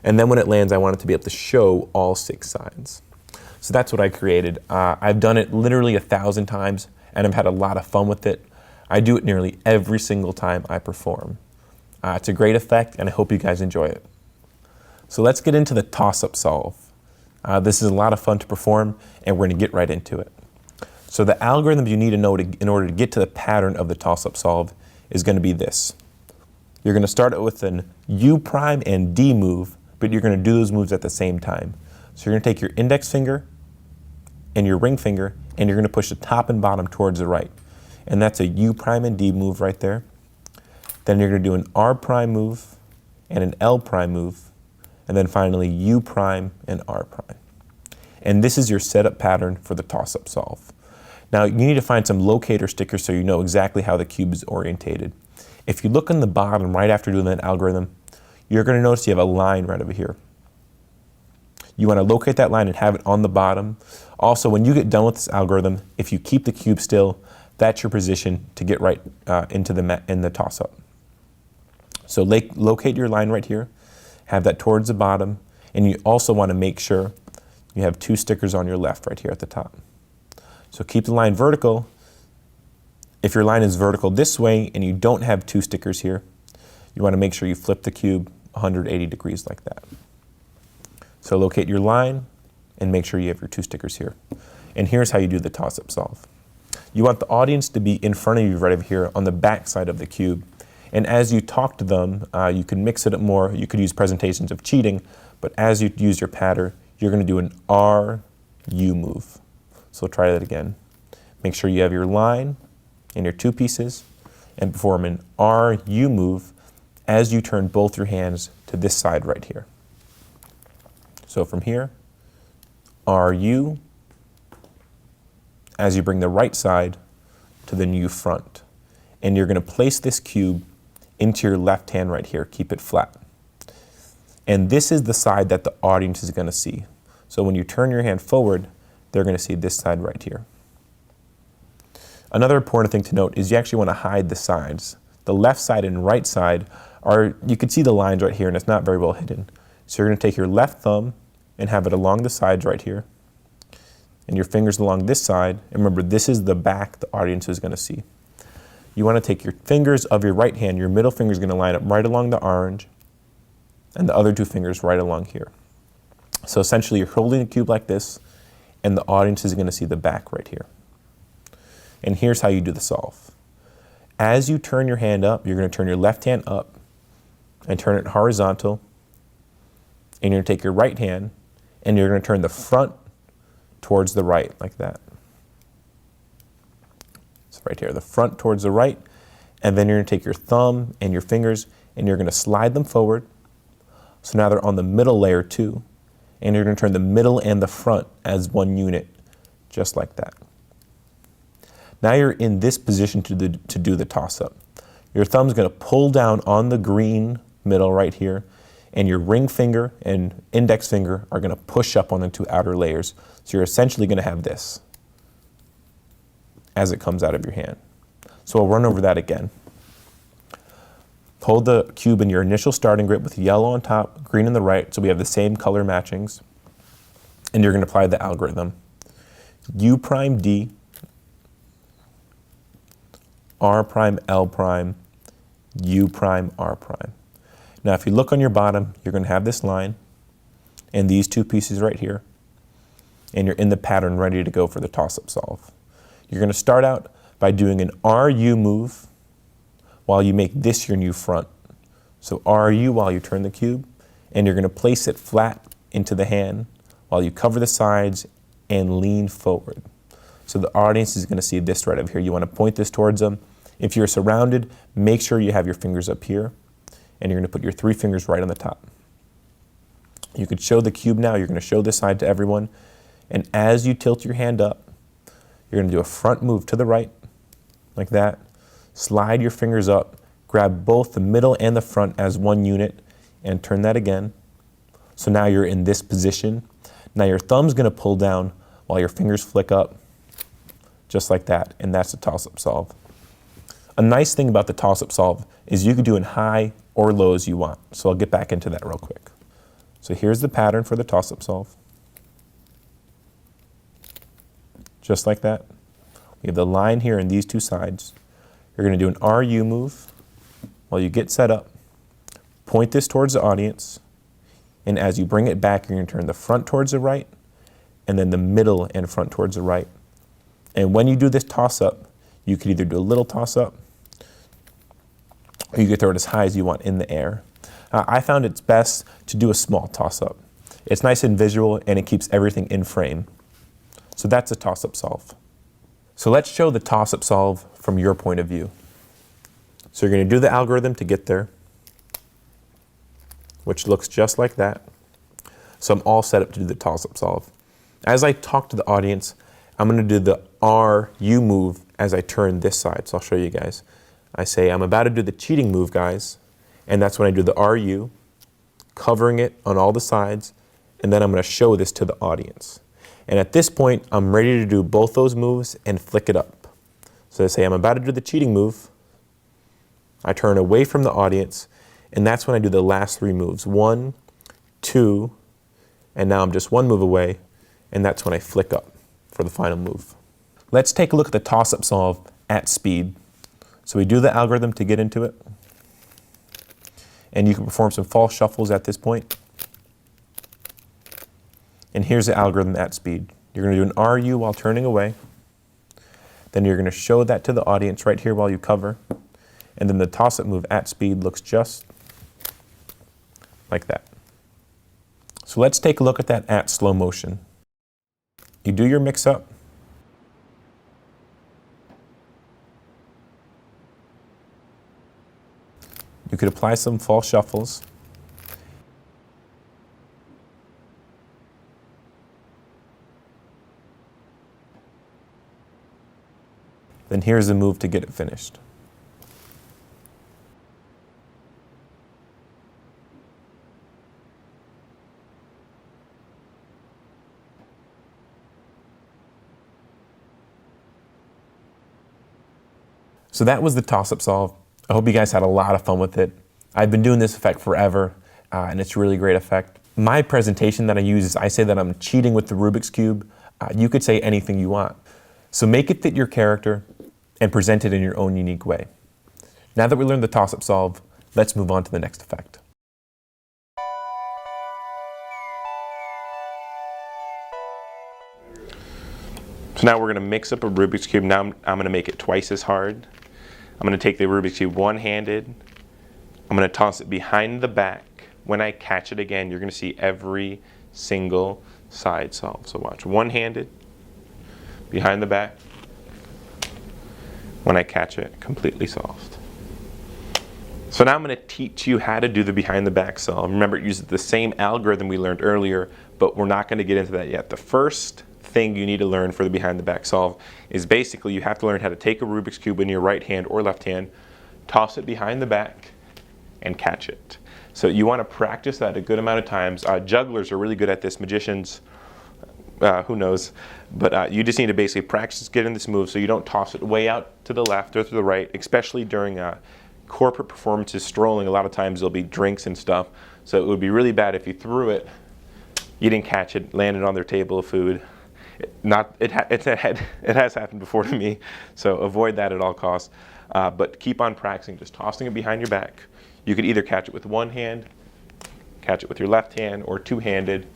And then when it lands, I wanted to be able to show all 6 sides. So that's what I created. I've done it literally 1,000 times, and I've had a lot of fun with it. I do it nearly every single time I perform. It's a great effect, and I hope you guys enjoy it. So let's get into the toss-up solve. This is a lot of fun to perform, and we're going to get right into it. So the algorithms you need to know in order to get to the pattern of the toss-up solve is going to be this. You're going to start it with an U prime and D move, but you're going to do those moves at the same time. So you're going to take your index finger and your ring finger, and you're going to push the top and bottom towards the right. And that's a U prime and D move right there. Then you're going to do an R prime move and an L prime move, and then finally U prime and R prime. And this is your setup pattern for the toss-up solve. Now you need to find some locator stickers so you know exactly how the cube is orientated. If you look on the bottom right after doing that algorithm, you're going to notice you have a line right over here. You want to locate that line and have it on the bottom. Also, when you get done with this algorithm, if you keep the cube still, that's your position to get right into the toss-up. So locate your line right here, have that towards the bottom, and you also want to make sure you have 2 stickers on your left right here at the top. So keep the line vertical. If your line is vertical this way and you don't have 2 stickers here, you want to make sure you flip the cube 180 degrees like that. So locate your line and make sure you have your 2 stickers here. And here's how you do the toss-up solve. You want the audience to be in front of you right over here on the back side of the cube. And as you talk to them, you can mix it up more. You could use presentations of cheating, but as you use your pattern, you're going to do an R-U move. So try that again. Make sure you have your line and your two pieces, and perform an R-U move as you turn both your hands to this side right here. So from here, R-U, as you bring the right side to the new front. And you're going to place this cube into your left hand right here. Keep it flat. And this is the side that the audience is going to see. So when you turn your hand forward, they're going to see this side right here. Another important thing to note is you actually want to hide the sides. The left side and right side are, you can see the lines right here and it's not very well hidden. So you're going to take your left thumb and have it along the sides right here, and your fingers along this side. And remember, this is the back the audience is going to see. You want to take your fingers of your right hand, your middle finger is going to line up right along the orange, and the other two fingers right along here. So essentially you're holding the cube like this, and the audience is going to see the back right here. And here's how you do the solve. As you turn your hand up, you're going to turn your left hand up and turn it horizontal, and you're going to take your right hand and you're going to turn the front towards the right like that. So right here, the front towards the right, and then you're going to take your thumb and your fingers and you're going to slide them forward. So now they're on the middle layer too, and you're going to turn the middle and the front as one unit, just like that. Now you're in this position to do the toss-up. Your thumb's going to pull down on the green middle right here, and your ring finger and index finger are going to push up on the two outer layers. So you're essentially going to have this as it comes out of your hand. So I'll run over that again. Hold the cube in your initial starting grip with yellow on top, green on the right, so we have the same color matchings. And you're going to apply the algorithm. U prime D, R prime L prime, U prime R prime. Now if you look on your bottom, you're going to have this line and these two pieces right here, and you're in the pattern ready to go for the toss-up solve. You're going to start out by doing an RU move while you make this your new front. So RU while you turn the cube, and you're going to place it flat into the hand while you cover the sides and lean forward. So the audience is going to see this right over here. You want to point this towards them. If you're surrounded, make sure you have your fingers up here, and you're going to put your three fingers right on the top. You could show the cube now. You're going to show this side to everyone. And as you tilt your hand up, you're going to do a front move to the right, like that. Slide your fingers up, grab both the middle and the front as one unit, and turn that again. So now you're in this position. Now your thumb's going to pull down while your fingers flick up, just like that, and that's the toss-up solve. A nice thing about the toss-up solve is you can do in high or low as you want. So I'll get back into that real quick. So here's the pattern for the toss-up solve. Just like that. We have the line here and these two sides. You're going to do an RU move while you get set up. Point this towards the audience, and as you bring it back, you're going to turn the front towards the right, and then the middle and front towards the right. And when you do this toss-up, you can either do a little toss-up, or you can throw it as high as you want in the air. I found it's best to do a small toss-up. It's nice and visual, and it keeps everything in frame. So that's a toss-up solve. So let's show the toss-up solve from your point of view. So you're going to do the algorithm to get there, which looks just like that. So I'm all set up to do the toss-up solve. As I talk to the audience, I'm going to do the RU move as I turn this side. So I'll show you guys. I say, I'm about to do the cheating move, guys. And that's when I do the RU, covering it on all the sides. And then I'm going to show this to the audience. And at this point, I'm ready to do both those moves and flick it up. So I say, I'm about to do the cheating move. I turn away from the audience, and that's when I do the last three moves. 1, 2, and now I'm just one move away, and that's when I flick up for the final move. Let's take a look at the toss-up solve at speed. So we do the algorithm to get into it, and you can perform some false shuffles at this point. And here's the algorithm at speed. You're going to do an RU while turning away. Then you're going to show that to the audience right here while you cover. And then the toss-up move at speed looks just like that. So let's take a look at that at slow motion. You do your mix-up. You could apply some false shuffles. Then here's the move to get it finished. So that was the toss-up solve. I hope you guys had a lot of fun with it. I've been doing this effect forever, and it's a really great effect. My presentation that I use is I say that I'm cheating with the Rubik's Cube. You could say anything you want. So make it fit your character and present it in your own unique way. Now that we learned the toss-up solve, let's move on to the next effect. So now we're going to mix up a Rubik's Cube. Now I'm going to make it twice as hard. I'm going to take the Rubik's Cube one-handed. I'm going to toss it behind the back. When I catch it again, you're going to see every single side solve. So watch, one-handed, behind the back. When I catch it, completely solved. So now I'm going to teach you how to do the behind the back solve. Remember, it uses the same algorithm we learned earlier, but we're not going to get into that yet. The first thing you need to learn for the behind the back solve is basically you have to learn how to take a Rubik's Cube in your right hand or left hand, toss it behind the back, and catch it. So you want to practice that a good amount of times. Jugglers are really good at this. Magicians, who knows? But you just need to basically practice getting this move so you don't toss it way out to the left or to the right, especially during corporate performances, strolling. A lot of times there'll be drinks and stuff. So it would be really bad if you threw it, you didn't catch it, landed on their table of food. It has happened before to me, so avoid that at all costs. But keep on practicing, just tossing it behind your back. You could either catch it with one hand, catch it with your left hand, or two-handed.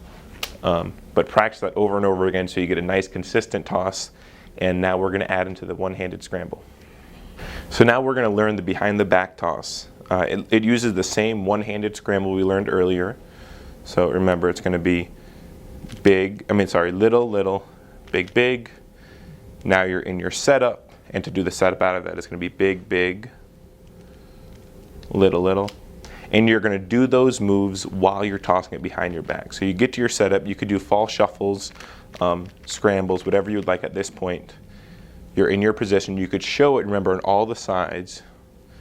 But practice that over and over again so you get a nice consistent toss. And now we're going to add into the one-handed scramble. So now we're going to learn the behind the back toss. It uses the same one-handed scramble we learned earlier. So remember, it's going to be little, little, big, big. Now you're in your setup, and to do the setup out of that, it's going to be big, big, little, little. And you're going to do those moves while you're tossing it behind your back. So you get to your setup, you could do false shuffles, scrambles, whatever you would like at this point. You're in your position. You could show it, remember, on all the sides.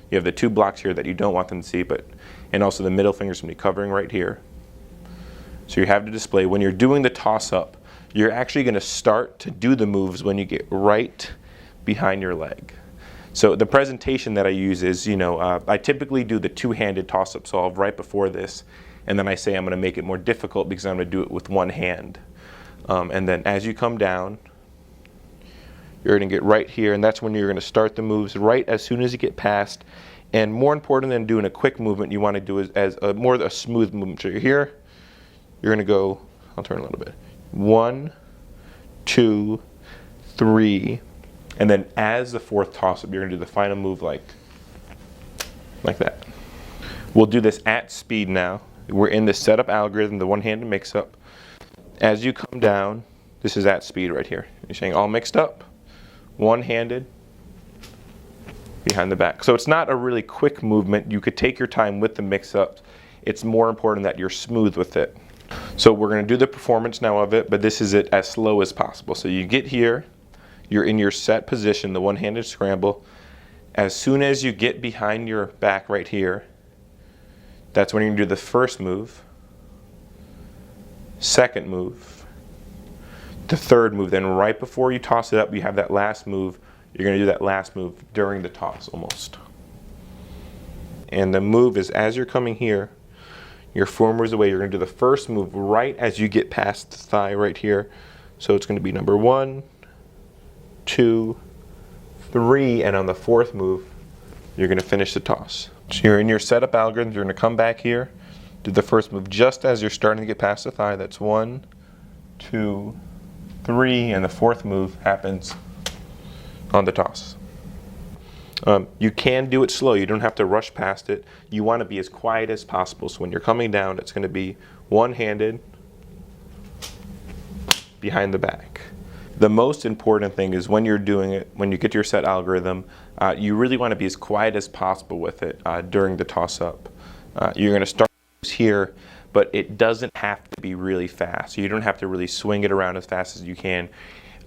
You have the two blocks here that you don't want them to see, and also the middle finger's going to be covering right here. So you have to display. When you're doing the toss-up, you're actually going to start to do the moves when you get right behind your leg. So the presentation that I use is, I typically do the two-handed toss-up solve right before this, and then I say I'm going to make it more difficult because I'm going to do it with one hand. And then as you come down, you're going to get right here, and that's when you're going to start the moves right as soon as you get past. And more important than doing a quick movement, you want to do as more of a smooth movement. So you're here, you're going to go, I'll turn a little bit. 1, 2, 3, and then as the fourth toss-up, you're going to do the final move like that. We'll do this at speed now. We're in the setup algorithm, the one-handed mix-up. As you come down, this is at speed right here. You're saying all mixed up, one-handed, behind the back. So it's not a really quick movement. You could take your time with the mix-ups. It's more important that you're smooth with it. So we're going to do the performance now of it, but this is it as slow as possible. So you get here, you're in your set position, the one-handed scramble. As soon as you get behind your back right here, that's when you're going to do the first move, second move, the third move. Then right before you toss it up, you have that last move. You're going to do that last move during the toss almost. And the move is as you're coming here, your 4 moves away, you're going to do the first move right as you get past the thigh right here. So it's going to be number 1, 2, 3, and on the fourth move, you're going to finish the toss. So you're in your setup algorithm, you're going to come back here, do the first move just as you're starting to get past the thigh. That's 1, 2, 3, and the fourth move happens on the toss. You can do it slow. You don't have to rush past it. You want to be as quiet as possible. So when you're coming down, it's going to be one-handed behind the back. The most important thing is when you're doing it, when you get your set algorithm, you really want to be as quiet as possible with it during the toss-up. You're going to start here, but it doesn't have to be really fast. You don't have to really swing it around as fast as you can.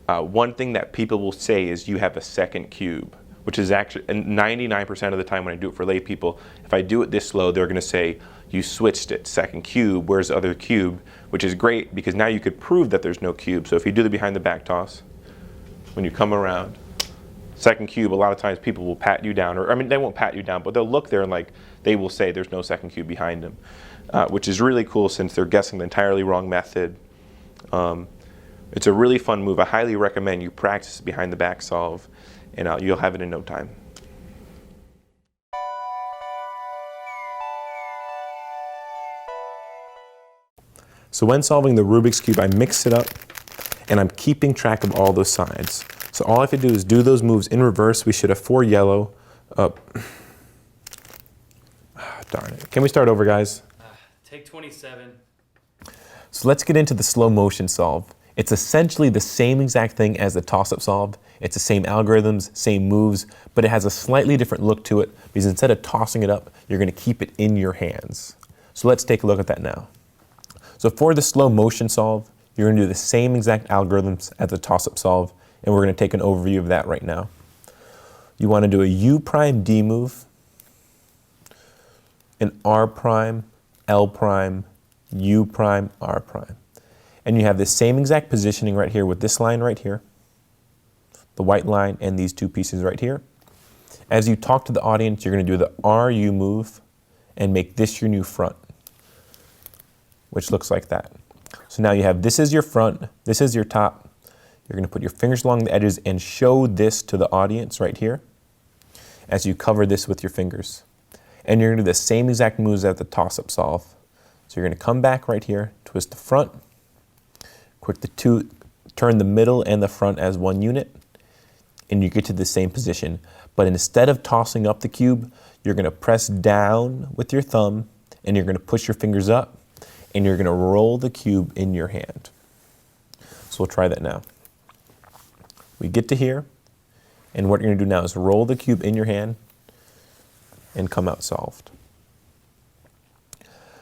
One thing that people will say is you have a second cube, which is actually 99% of the time when I do it for lay people, if I do it this slow, they're going to say you switched it, second cube, where's the other cube, which is great because now you could prove that there's no cube. So if you do the behind the back toss, when you come around, second cube, a lot of times people will pat you down, or I mean they won't pat you down, but they'll look there and like they will say there's no second cube behind them, which is really cool since they're guessing the entirely wrong method. It's a really fun move. I highly recommend you practice behind the back solve, and you'll have it in no time. So when solving the Rubik's Cube, I mix it up and I'm keeping track of all those sides. So all I have to do is do those moves in reverse. We should have 4 yellow. Darn it. Can we start over, guys? Take 27. So let's get into the slow motion solve. It's essentially the same exact thing as the toss-up solve. It's the same algorithms, same moves, but it has a slightly different look to it because instead of tossing it up, you're going to keep it in your hands. So let's take a look at that now. So for the slow motion solve, you're going to do the same exact algorithms as the toss-up solve, and we're going to take an overview of that right now. You want to do a U prime D move, an R prime, L prime, U prime, R prime. And you have the same exact positioning right here with this line right here, the white line and these two pieces right here. As you talk to the audience, you're going to do the RU move and make this your new front, which looks like that. So now you have, this is your front, this is your top. You're going to put your fingers along the edges and show this to the audience right here as you cover this with your fingers. And you're going to do the same exact moves as the toss-up solve. So you're going to come back right here, twist the front, quick the two, turn the middle and the front as one unit, and you get to the same position. But instead of tossing up the cube, you're going to press down with your thumb, and you're going to push your fingers up, and you're going to roll the cube in your hand. So we'll try that now. We get to here, and what you're going to do now is roll the cube in your hand and come out solved.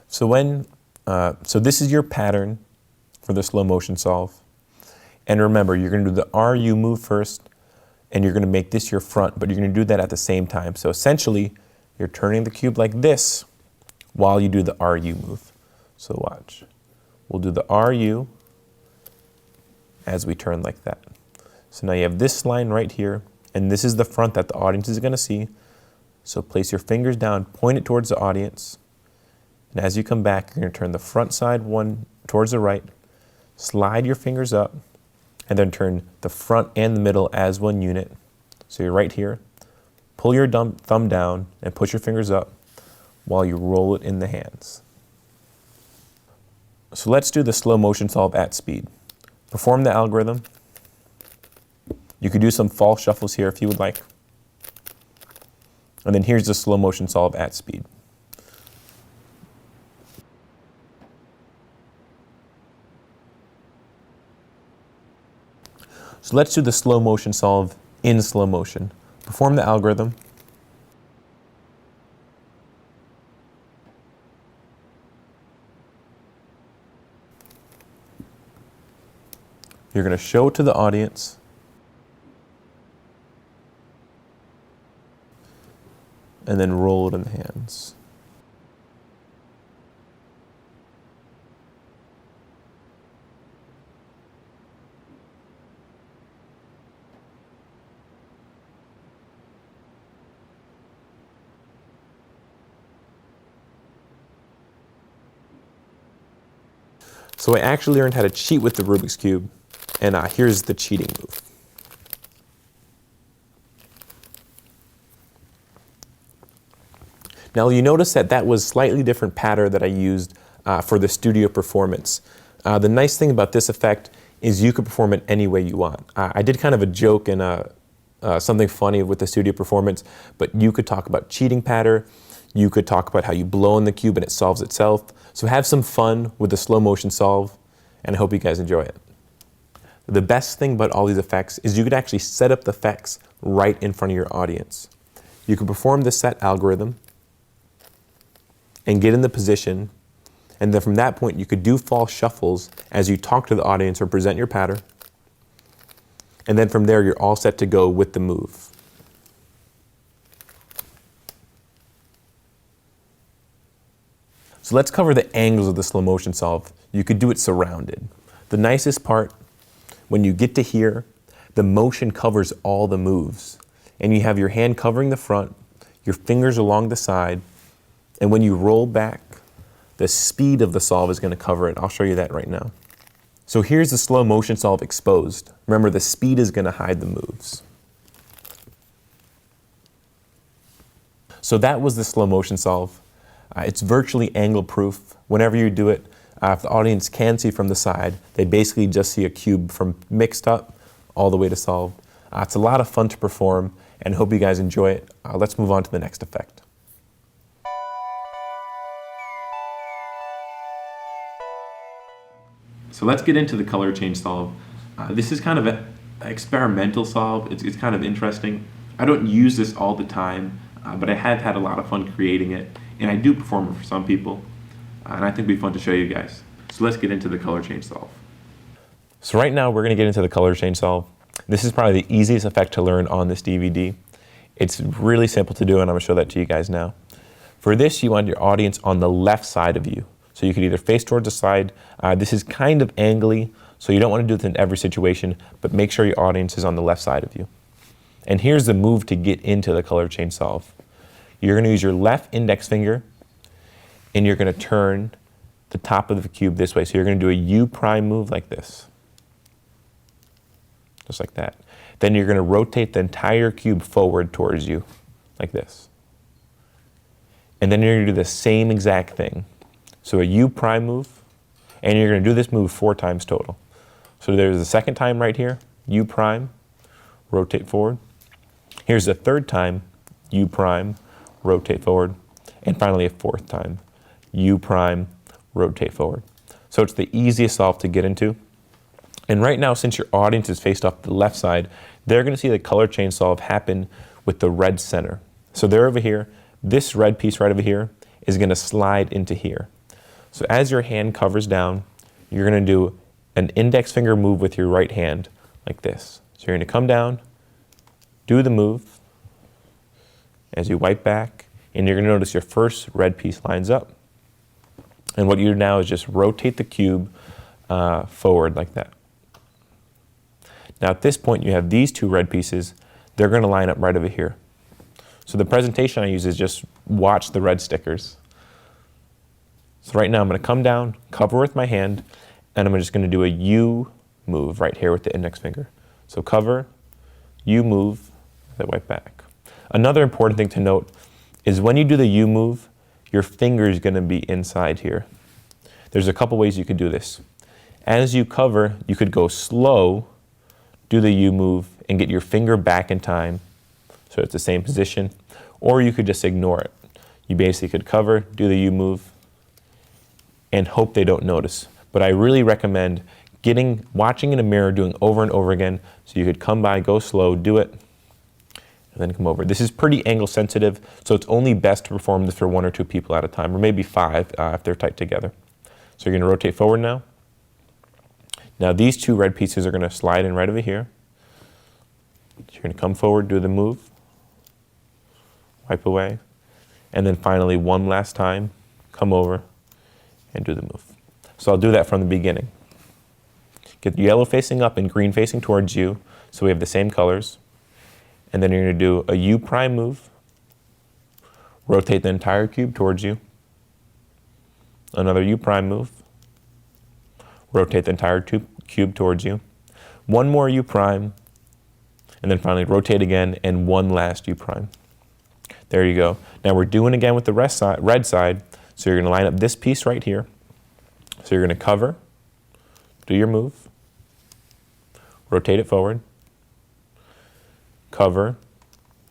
So so this is your pattern for the slow motion solve. And remember, you're going to do the RU move first, and you're going to make this your front, but you're going to do that at the same time. So essentially, you're turning the cube like this while you do the RU move. So watch. We'll do the RU as we turn like that. So now you have this line right here, and this is the front that the audience is going to see. So place your fingers down, point it towards the audience, and as you come back, you're going to turn the front side one towards the right, slide your fingers up, and then turn the front and the middle as one unit. So you're right here. Pull your thumb down and push your fingers up while you roll it in the hands. So let's do the slow motion solve at speed. Perform the algorithm. You could do some false shuffles here if you would like. And then here's the slow motion solve at speed. So let's do the slow motion solve in slow motion. Perform the algorithm. You're going to show it to the audience. And then roll it in the hands. So I actually learned how to cheat with the Rubik's Cube, and here's the cheating move. Now you notice that that was slightly different pattern that I used for the studio performance. The nice thing about this effect is you could perform it any way you want. I did kind of a joke in something funny with the studio performance, but you could talk about cheating patter. You could talk about how you blow in the cube and it solves itself. So have some fun with the slow motion solve, and I hope you guys enjoy it. The best thing about all these effects is you could actually set up the effects right in front of your audience. You can perform the set algorithm and get in the position, and then from that point you could do false shuffles as you talk to the audience or present your pattern. And then from there you're all set to go with the move. So let's cover the angles of the slow motion solve. You could do it surrounded. The nicest part, when you get to here, the motion covers all the moves. And you have your hand covering the front, your fingers along the side, and when you roll back, the speed of the solve is going to cover it. I'll show you that right now. So here's the slow motion solve exposed. Remember, the speed is going to hide the moves. So that was the slow motion solve. It's virtually angle proof. Whenever you do it, if the audience can see from the side, they basically just see a cube from mixed up all the way to solved. It's a lot of fun to perform, and hope you guys enjoy it. Let's move on to the next effect. So let's get into the color change solve. This is kind of an experimental solve. It's kind of interesting. I don't use this all the time, but I have had a lot of fun creating it, and I do perform it for some people, and I think it'd be fun to show you guys. So let's get into the color change solve. So right now we're going to get into the color change solve. This is probably the easiest effect to learn on this DVD. It's really simple to do, and I'm going to show that to you guys now. For this, you want your audience on the left side of you. So you could either face towards the side. This is kind of angly, so you don't want to do this in every situation, but make sure your audience is on the left side of you. And here's the move to get into the color change solve. You're going to use your left index finger, and you're going to turn the top of the cube this way. So you're going to do a U prime move like this. Just like that. Then you're going to rotate the entire cube forward towards you, like this. And then you're going to do the same exact thing. So a U prime move, and you're going to do this move 4 times total. So there's the second time right here, U prime, rotate forward. Here's the third time, U prime, rotate forward. And finally a 4th time, U prime, rotate forward. So it's the easiest solve to get into. And right now, since your audience is faced off the left side, they're going to see the color change solve happen with the red center. So they're over here. This red piece right over here is going to slide into here. So as your hand covers down, you're going to do an index finger move with your right hand like this. So you're going to come down, do the move as you wipe back, and you're going to notice your first red piece lines up. And what you do now is just rotate the cube forward like that. Now at this point you have these 2 red pieces. They're going to line up right over here. So the presentation I use is just watch the red stickers. So right now I'm going to come down, cover with my hand, and I'm just going to do a U move right here with the index finger. So cover, U move, then wipe back. Another important thing to note is when you do the U move, your finger is going to be inside here. There's a couple ways you could do this. As you cover, you could go slow, do the U move, and get your finger back in time, so it's the same position, or you could just ignore it. You basically could cover, do the U move, and hope they don't notice. But I really recommend watching in a mirror, doing over and over again, so you could come by, go slow, do it, and then come over. This is pretty angle sensitive, so it's only best to perform this for 1 or 2 people at a time, or maybe 5 if they're tight together. So you're going to rotate forward now. Now these 2 red pieces are going to slide in right over here. So you're going to come forward, do the move, wipe away, and then finally one last time, come over and do the move. So I'll do that from the beginning. Get yellow facing up and green facing towards you, so we have the same colors. And then you're going to do a U prime move, rotate the entire cube towards you, another U prime move, rotate the entire cube towards you, one more U prime, and then finally rotate again, and one last U prime. There you go. Now we're doing again with the red side, so you're going to line up this piece right here. So you're going to cover, do your move, rotate it forward, cover,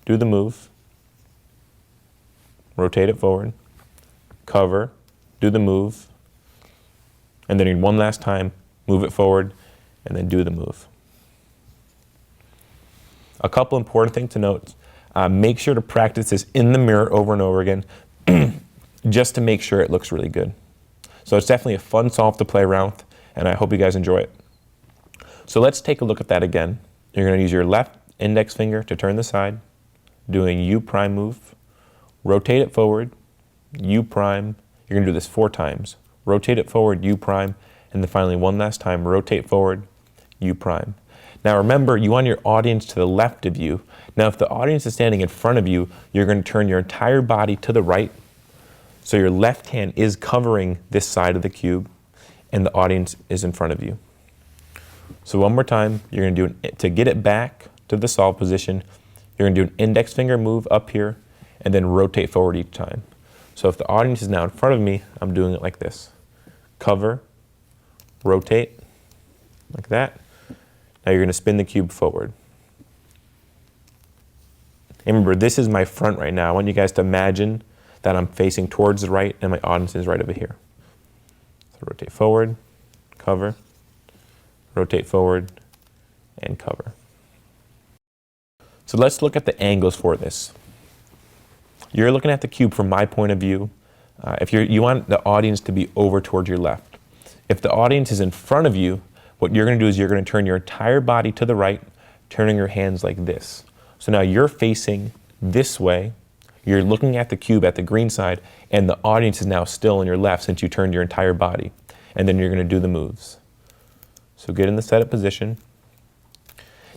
do the move, rotate it forward, cover, do the move, and then one last time, move it forward, and then do the move. A couple important things to note. Make sure to practice this in the mirror over and over again just to make sure it looks really good. So it's definitely a fun solve to play around with, and I hope you guys enjoy it. So let's take a look at that again. You're going to use your left index finger to turn the side, doing U prime move, rotate it forward, U prime. You're going to do this 4 times. Rotate it forward, U prime, and then finally one last time, rotate forward, U prime. Now remember, you want your audience to the left of you. Now if the audience is standing in front of you, you're going to turn your entire body to the right. So your left hand is covering this side of the cube, and the audience is in front of you. So one more time, you're going to do to get it back to the solve position, you're going to do an index finger move up here, and then rotate forward each time. So if the audience is now in front of me, I'm doing it like this. Cover, rotate, like that. Now you're going to spin the cube forward. And remember, this is my front right now. I want you guys to imagine that I'm facing towards the right and my audience is right over here. So rotate forward, cover, rotate forward, and cover. So let's look at the angles for this. You're looking at the cube from my point of view. If you want the audience to be over towards your left. If the audience is in front of you, what you're going to do is you're going to turn your entire body to the right, turning your hands like this. So now you're facing this way. You're looking at the cube at the green side, and the audience is now still on your left since you turned your entire body. And then you're going to do the moves. So get in the setup position.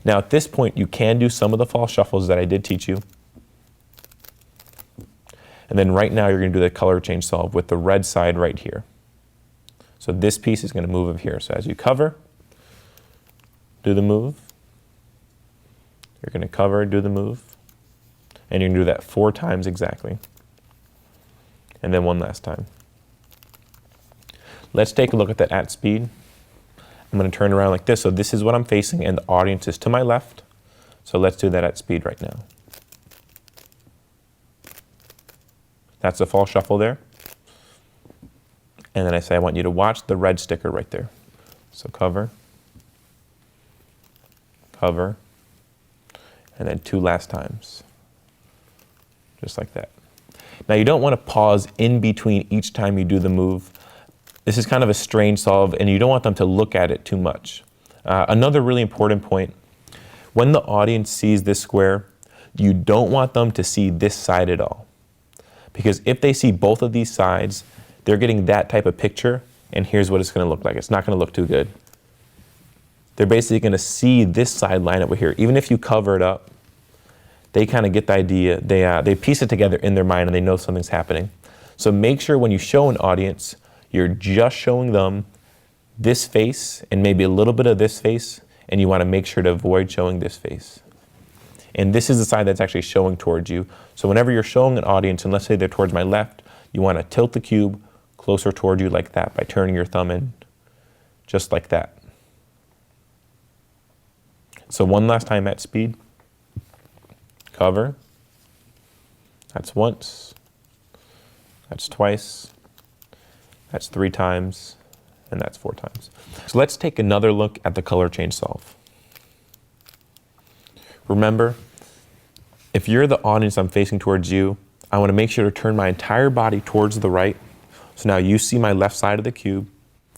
Now at this point, you can do some of the false shuffles that I did teach you. And then right now, you're going to do the color change solve with the red side right here. So this piece is going to move over here. So as you cover, do the move. You're going to cover, do the move. And you're going to do that 4 times exactly. And then one last time. Let's take a look at that at speed. I'm going to turn around like this. So this is what I'm facing, and the audience is to my left. So let's do that at speed right now. That's a false shuffle there. And then I say I want you to watch the red sticker right there. So cover, cover, and then 2 last times. Just like that. Now you don't want to pause in between each time you do the move. This is kind of a strange solve, and you don't want them to look at it too much. Another really important point, when the audience sees this square, you don't want them to see this side at all. Because if they see both of these sides, they're getting that type of picture, and here's what it's going to look like. It's not going to look too good. They're basically going to see this side line over here. Even if you cover it up, they kind of get the idea. They piece it together in their mind, and they know something's happening. So make sure when you show an audience, you're just showing them this face and maybe a little bit of this face, and you want to make sure to avoid showing this face. And this is the side that's actually showing towards you. So whenever you're showing an audience, and let's say they're towards my left, you want to tilt the cube closer toward you like that by turning your thumb in, just like that. So one last time at speed. Cover. That's once. That's twice. That's 3 times. And that's 4 times. So let's take another look at the color change solve. Remember, if you're the audience I'm facing towards you, I want to make sure to turn my entire body towards the right. So now you see my left side of the cube,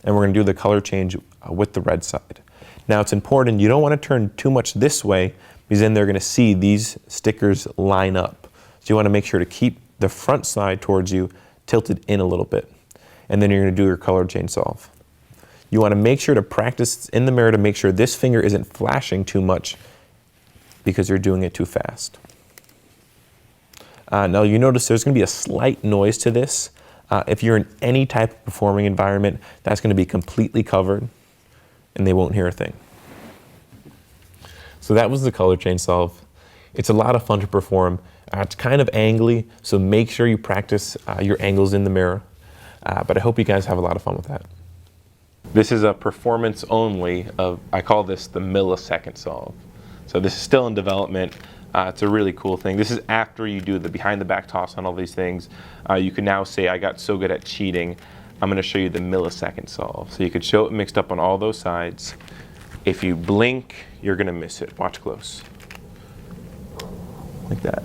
and we're going to do the color change with the red side. Now it's important, you don't want to turn too much this way, because then they're going to see these stickers line up. So you want to make sure to keep the front side towards you tilted in a little bit. And then you're going to do your color change solve. You want to make sure to practice in the mirror to make sure this finger isn't flashing too much, because you're doing it too fast. Now you notice there's going to be a slight noise to this. If you're in any type of performing environment, that's going to be completely covered and they won't hear a thing. So that was the color change solve. It's a lot of fun to perform. It's kind of angly, so make sure you practice your angles in the mirror. But I hope you guys have a lot of fun with that. This is a performance only of, I call this the millisecond solve. So this is still in development. It's a really cool thing. This is after you do the behind the back toss on all these things. You can now say, I got so good at cheating, I'm going to show you the millisecond solve. So you could show it mixed up on all those sides. If you blink, you're going to miss it. Watch close. Like that.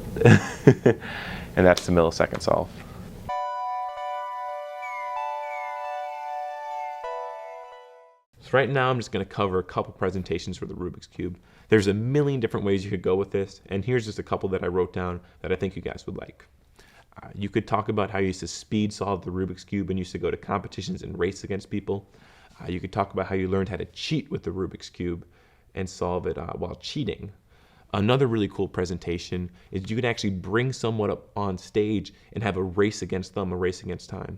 And that's the millisecond solve. So right now I'm just going to cover a couple presentations for the Rubik's Cube. There's a million different ways you could go with this, and here's just a couple that I wrote down that I think you guys would like. You could talk about how you used to speed solve the Rubik's Cube and used to go to competitions and race against people. You could talk about how you learned how to cheat with the Rubik's Cube and solve it while cheating. Another really cool presentation is you could actually bring someone up on stage and have a race against them, a race against time.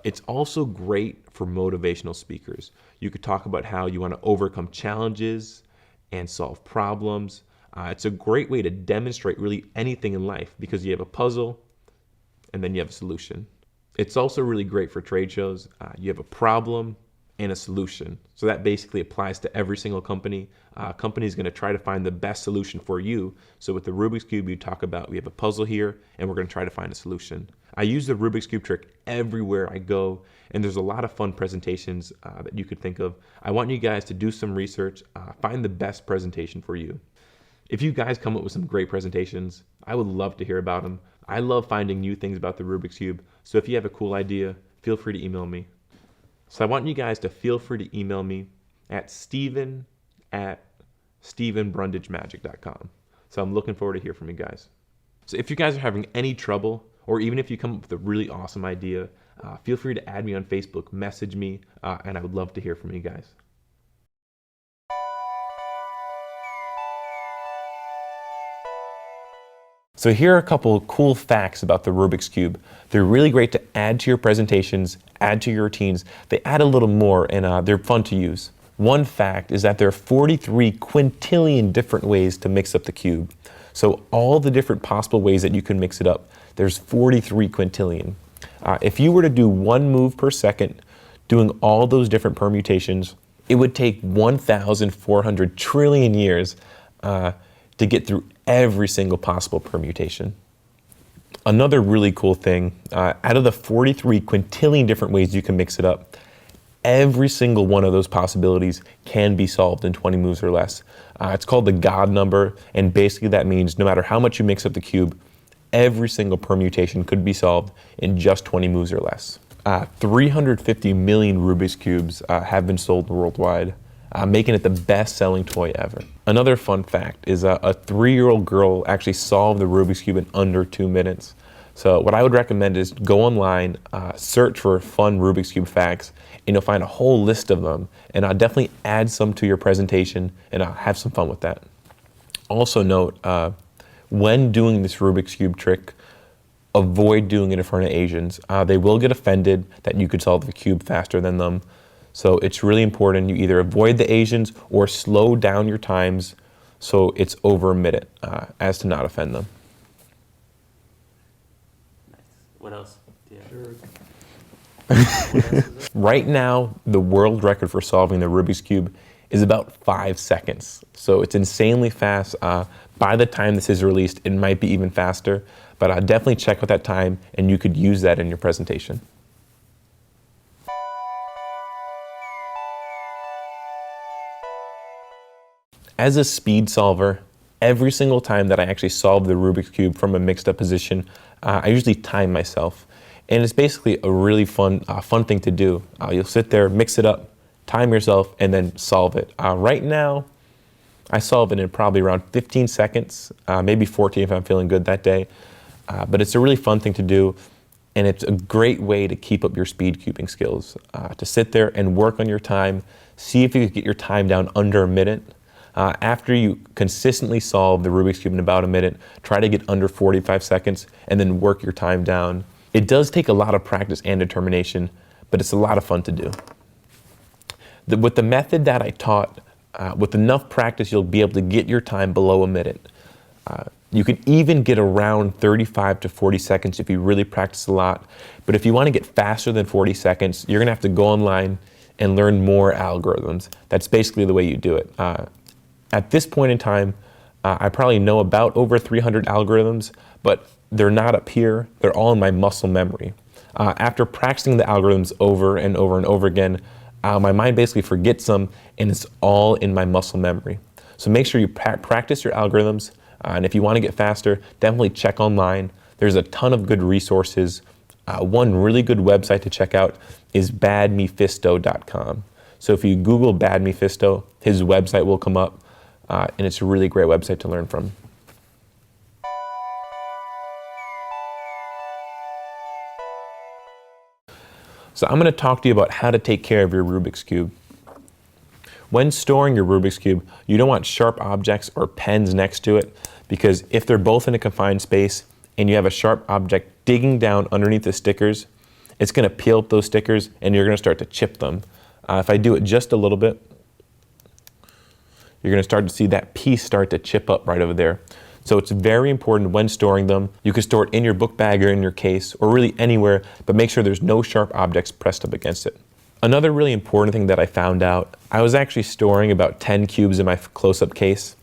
It's also great for motivational speakers. You could talk about how you want to overcome challenges and solve problems. It's a great way to demonstrate really anything in life because you have a puzzle and then you have a solution. It's also really great for trade shows. You have a problem and a solution. So that basically applies to every single company. Company is going to try to find the best solution for you. So with the Rubik's Cube, you talk about we have a puzzle here and we're going to try to find a solution. I use the Rubik's Cube trick everywhere I go, and there's a lot of fun presentations that you could think of. I want you guys to do some research, find the best presentation for you. If you guys come up with some great presentations, I would love to hear about them. I love finding new things about the Rubik's Cube, so if you have a cool idea, feel free to email me. So I want you guys to feel free to email me at steven@stevenbrundagemagic.com. So I'm looking forward to hear from you guys. So if you guys are having any trouble, or even if you come up with a really awesome idea, feel free to add me on Facebook, message me, and I would love to hear from you guys. So here are a couple of cool facts about the Rubik's Cube. They're really great to add to your presentations, add to your routines. They add a little more, and they're fun to use. One fact is that there are 43 quintillion different ways to mix up the cube. So all the different possible ways that you can mix it up, there's 43 quintillion. If you were to do one move per second, doing all those different permutations, it would take 1,400 trillion years to get through every single possible permutation. Another really cool thing, out of the 43 quintillion different ways you can mix it up, every single one of those possibilities can be solved in 20 moves or less. It's called the God number, and basically that means no matter how much you mix up the cube, every single permutation could be solved in just 20 moves or less. 350 million Rubik's Cubes have been sold worldwide, making it the best-selling toy ever. Another fun fact is a 3-year-old girl actually solved the Rubik's Cube in under 2 minutes. So what I would recommend is go online, search for fun Rubik's Cube facts, and you'll find a whole list of them. And I'll definitely add some to your presentation, and I'll have some fun with that. Also note, when doing this Rubik's Cube trick, avoid doing it in front of Asians. They will get offended that you could solve the cube faster than them. So it's really important you either avoid the Asians or slow down your times so it's over a minute as to not offend them. What else? Sure. Right now, the world record for solving the Rubik's Cube is about 5 seconds. So it's insanely fast. By the time this is released, it might be even faster, but definitely check out that time and you could use that in your presentation. As a speed solver, every single time that I actually solve the Rubik's Cube from a mixed up position, I usually time myself. And it's basically a really fun thing to do. You'll sit there, mix it up, time yourself, and then solve it. Right now, I solve it in probably around 15 seconds, maybe 14 if I'm feeling good that day. But it's a really fun thing to do, and it's a great way to keep up your speed cubing skills. To sit there and work on your time, see if you can get your time down under a minute. After you consistently solve the Rubik's Cube in about a minute, try to get under 45 seconds and then work your time down. It does take a lot of practice and determination, but it's a lot of fun to do. With the method that I taught, with enough practice, you'll be able to get your time below a minute. You can even get around 35 to 40 seconds if you really practice a lot. But if you want to get faster than 40 seconds, you're going to have to go online and learn more algorithms. That's basically the way you do it. At this point in time, I probably know about over 300 algorithms, but they're not up here. They're all in my muscle memory. After practicing the algorithms over and over and over again, my mind basically forgets them, and it's all in my muscle memory. So make sure you practice your algorithms, and if you want to get faster, definitely check online. There's a ton of good resources. One really good website to check out is badmephisto.com. So if you Google Bad Mephisto, his website will come up, and it's a really great website to learn from. So I'm going to talk to you about how to take care of your Rubik's Cube. When storing your Rubik's Cube, you don't want sharp objects or pens next to it, because if they're both in a confined space and you have a sharp object digging down underneath the stickers, it's going to peel up those stickers and you're going to start to chip them. If I do it just a little bit, you're going to start to see that piece start to chip up right over there. So it's very important when storing them. You can store it in your book bag or in your case or really anywhere, but make sure there's no sharp objects pressed up against it. Another really important thing that I found out, I was actually storing about 10 cubes in my close-up case,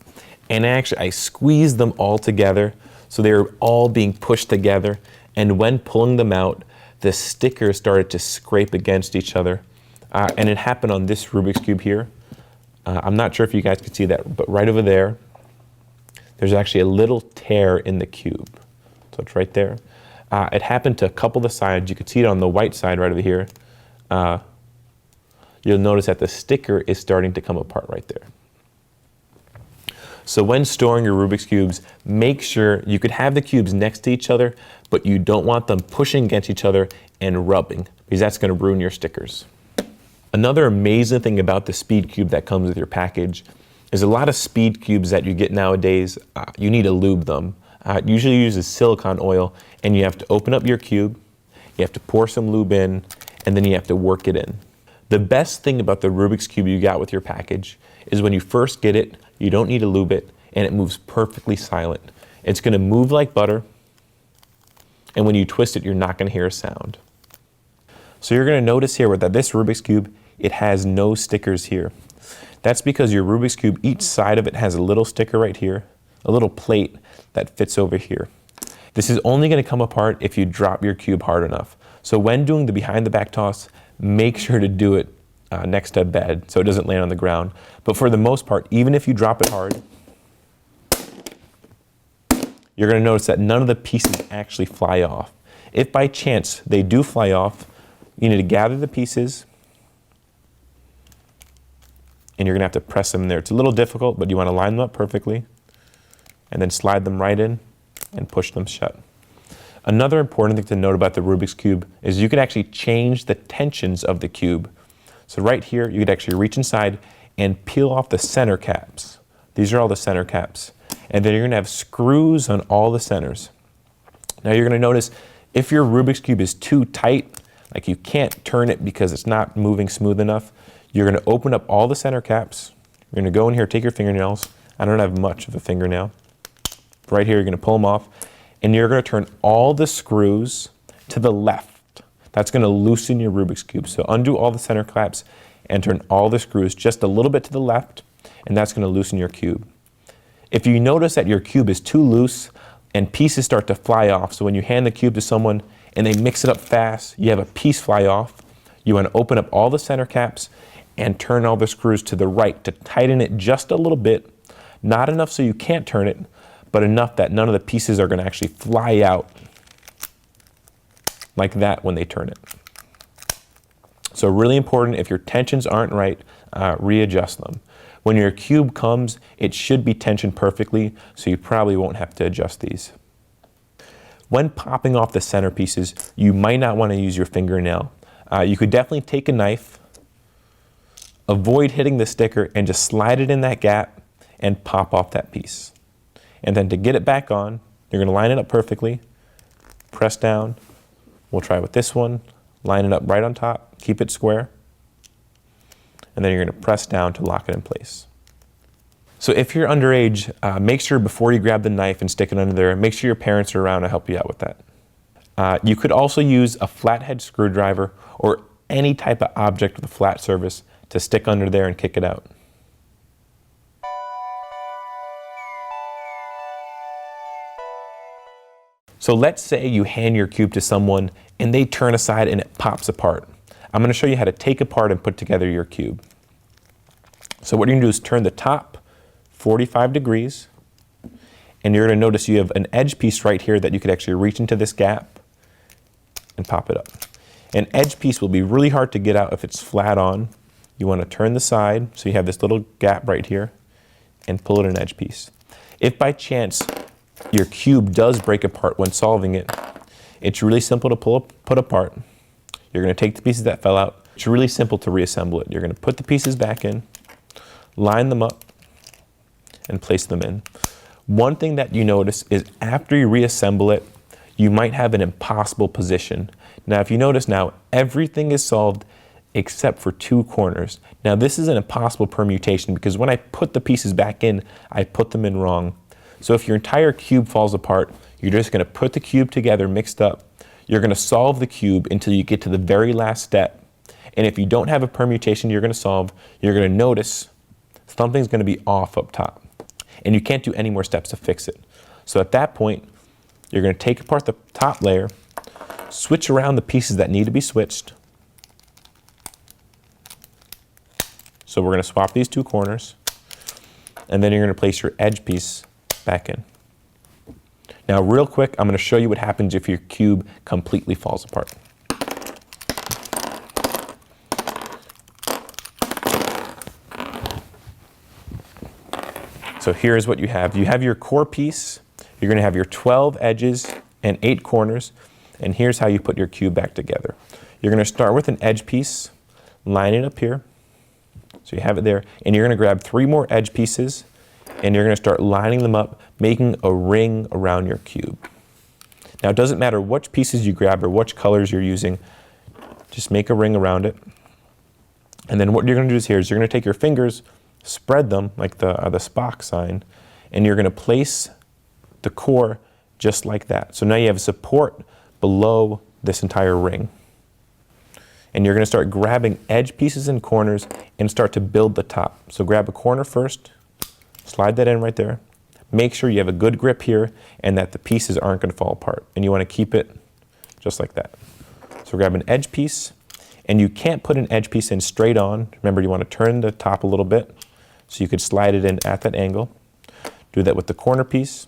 and I squeezed them all together so they were all being pushed together, and when pulling them out, the stickers started to scrape against each other. And it happened on this Rubik's Cube here. I'm not sure if you guys can see that, but right over there, there's actually a little tear in the cube. So it's right there. It happened to a couple of the sides. You can see it on the white side right over here. You'll notice that the sticker is starting to come apart right there. So when storing your Rubik's Cubes, make sure you could have the cubes next to each other, but you don't want them pushing against each other and rubbing, because that's going to ruin your stickers. Another amazing thing about the Speed Cube that comes with your package is a lot of Speed Cubes that you get nowadays, you need to lube them. It usually uses silicone oil, and you have to open up your cube, you have to pour some lube in, and then you have to work it in. The best thing about the Rubik's Cube you got with your package is when you first get it, you don't need to lube it, and it moves perfectly silent. It's going to move like butter, and when you twist it, you're not going to hear a sound. So you're going to notice here that this Rubik's Cube, it has no stickers here. That's because your Rubik's Cube, each side of it has a little sticker right here, a little plate that fits over here. This is only going to come apart if you drop your cube hard enough. So when doing the behind the back toss, make sure to do it next to a bed so it doesn't land on the ground. But for the most part, even if you drop it hard, you're going to notice that none of the pieces actually fly off. If by chance they do fly off, you need to gather the pieces, and you're going to have to press them in there. It's a little difficult, but you want to line them up perfectly, and then slide them right in and push them shut. Another important thing to note about the Rubik's Cube is you can actually change the tensions of the cube. So right here, you could actually reach inside and peel off the center caps. These are all the center caps. And then you're going to have screws on all the centers. Now you're going to notice if your Rubik's Cube is too tight, like you can't turn it because it's not moving smooth enough, you're going to open up all the center caps. You're going to go in here, take your fingernails. I don't have much of a fingernail. Right here, you're going to pull them off, and you're going to turn all the screws to the left. That's going to loosen your Rubik's Cube. So undo all the center caps and turn all the screws just a little bit to the left, and that's going to loosen your cube. If you notice that your cube is too loose and pieces start to fly off, so when you hand the cube to someone and they mix it up fast, you have a piece fly off, you want to open up all the center caps and turn all the screws to the right to tighten it just a little bit, not enough so you can't turn it, but enough that none of the pieces are going to actually fly out like that when they turn it. So really important, if your tensions aren't right, readjust them. When your cube comes, it should be tensioned perfectly, so you probably won't have to adjust these. When popping off the center pieces, you might not want to use your fingernail. You could definitely take a knife, avoid hitting the sticker, and just slide it in that gap and pop off that piece. And then to get it back on, you're going to line it up perfectly, press down. We'll try with this one, line it up right on top, keep it square, and then you're going to press down to lock it in place. So if you're underage, make sure before you grab the knife and stick it under there, make sure your parents are around to help you out with that. You could also use a flathead screwdriver or any type of object with a flat surface to stick under there and kick it out. So let's say you hand your cube to someone and they turn aside and it pops apart. I'm going to show you how to take apart and put together your cube. So what you're going to do is turn the top 45 degrees, and you're going to notice you have an edge piece right here that you could actually reach into this gap and pop it up. An edge piece will be really hard to get out if it's flat on. You want to turn the side so you have this little gap right here and pull it an edge piece. If by chance your cube does break apart when solving it, it's really simple to put apart. You're going to take the pieces that fell out. It's really simple to reassemble it. You're going to put the pieces back in, line them up, and place them in. One thing that you notice is after you reassemble it, you might have an impossible position. Now, if you notice now, everything is solved except for two corners. Now, this is an impossible permutation because when I put the pieces back in, I put them in wrong. So if your entire cube falls apart, you're just going to put the cube together mixed up. You're going to solve the cube until you get to the very last step. And if you don't have a permutation you're going to solve, you're going to notice something's going to be off up top. And you can't do any more steps to fix it. So at that point, you're going to take apart the top layer, switch around the pieces that need to be switched. So we're going to swap these two corners, and then you're going to place your edge piece back in. Now, real quick, I'm going to show you what happens if your cube completely falls apart. So here's what you have. You have your core piece. You're going to have your 12 edges and 8 corners. And here's how you put your cube back together. You're going to start with an edge piece, line it up here. So you have it there. And you're going to grab 3 more edge pieces, and you're going to start lining them up, making a ring around your cube. Now, it doesn't matter which pieces you grab or which colors you're using. Just make a ring around it. And then what you're going to do is you're going to take your fingers, spread them like the Spock sign, and you're going to place the core just like that. So now you have support below this entire ring. And you're going to start grabbing edge pieces and corners and start to build the top. So grab a corner first, slide that in right there. Make sure you have a good grip here and that the pieces aren't going to fall apart. And you want to keep it just like that. So grab an edge piece, and you can't put an edge piece in straight on. Remember, you want to turn the top a little bit so you could slide it in at that angle. Do that with the corner piece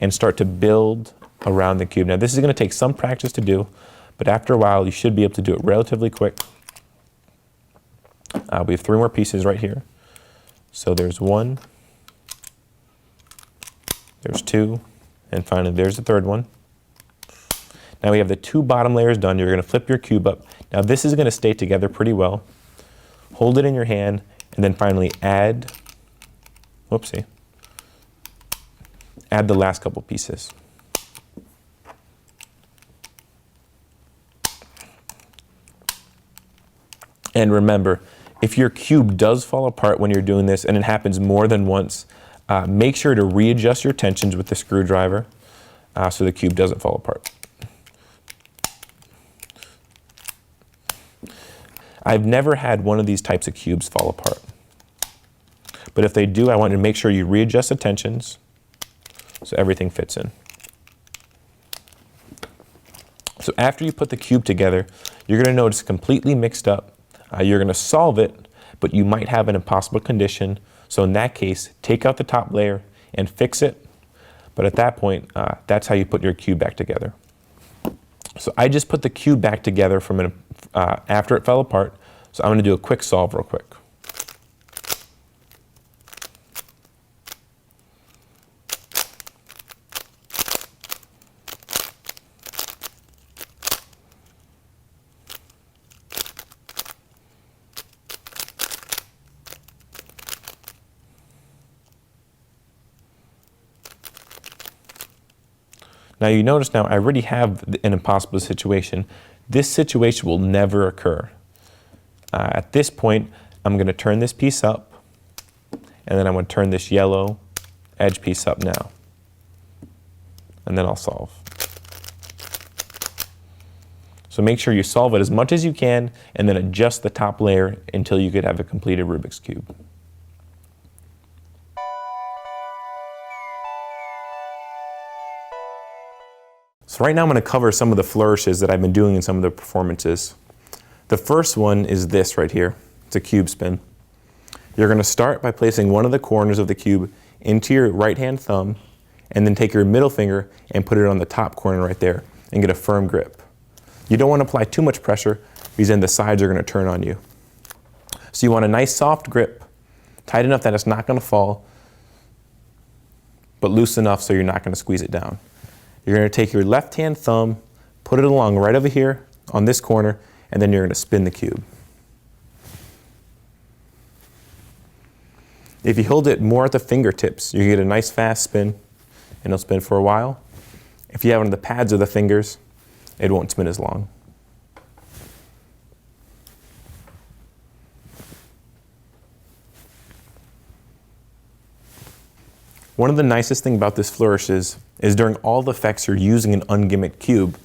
and start to build around the cube. Now, this is going to take some practice to do, but after a while, you should be able to do it relatively quick. We have 3 more pieces right here. So there's 1, there's 2, and finally there's the 3rd one. Now we have the 2 bottom layers done. You're going to flip your cube up. Now this is going to stay together pretty well. Hold it in your hand, and then finally add the last couple pieces. And remember, if your cube does fall apart when you're doing this, and it happens more than once, make sure to readjust your tensions with the screwdriver so the cube doesn't fall apart. I've never had one of these types of cubes fall apart. But if they do, I want you to make sure you readjust the tensions so everything fits in. So after you put the cube together, you're going to notice it's completely mixed up. You're going to solve it, but you might have an impossible condition. So in that case, take out the top layer and fix it. But at that point, that's how you put your cube back together. So I just put the cube back together from after it fell apart. So I'm going to do a quick solve real quick. Now you notice now I already have an impossible situation. This situation will never occur. At this point, I'm going to turn this piece up, and then I'm going to turn this yellow edge piece up now. And then I'll solve. So make sure you solve it as much as you can, and then adjust the top layer until you could have a completed Rubik's Cube. So right now I'm going to cover some of the flourishes that I've been doing in some of the performances. The first one is this right here. It's a cube spin. You're going to start by placing one of the corners of the cube into your right hand thumb, and then take your middle finger and put it on the top corner right there and get a firm grip. You don't want to apply too much pressure because then the sides are going to turn on you. So you want a nice soft grip, tight enough that it's not going to fall, but loose enough so you're not going to squeeze it down. You're going to take your left hand thumb, put it along right over here on this corner, and then you're going to spin the cube. If you hold it more at the fingertips, you get a nice fast spin, and it'll spin for a while. If you have it on the pads of the fingers, it won't spin as long. One of the nicest things about this flourish is during all the effects you're using an ungimmicked cube.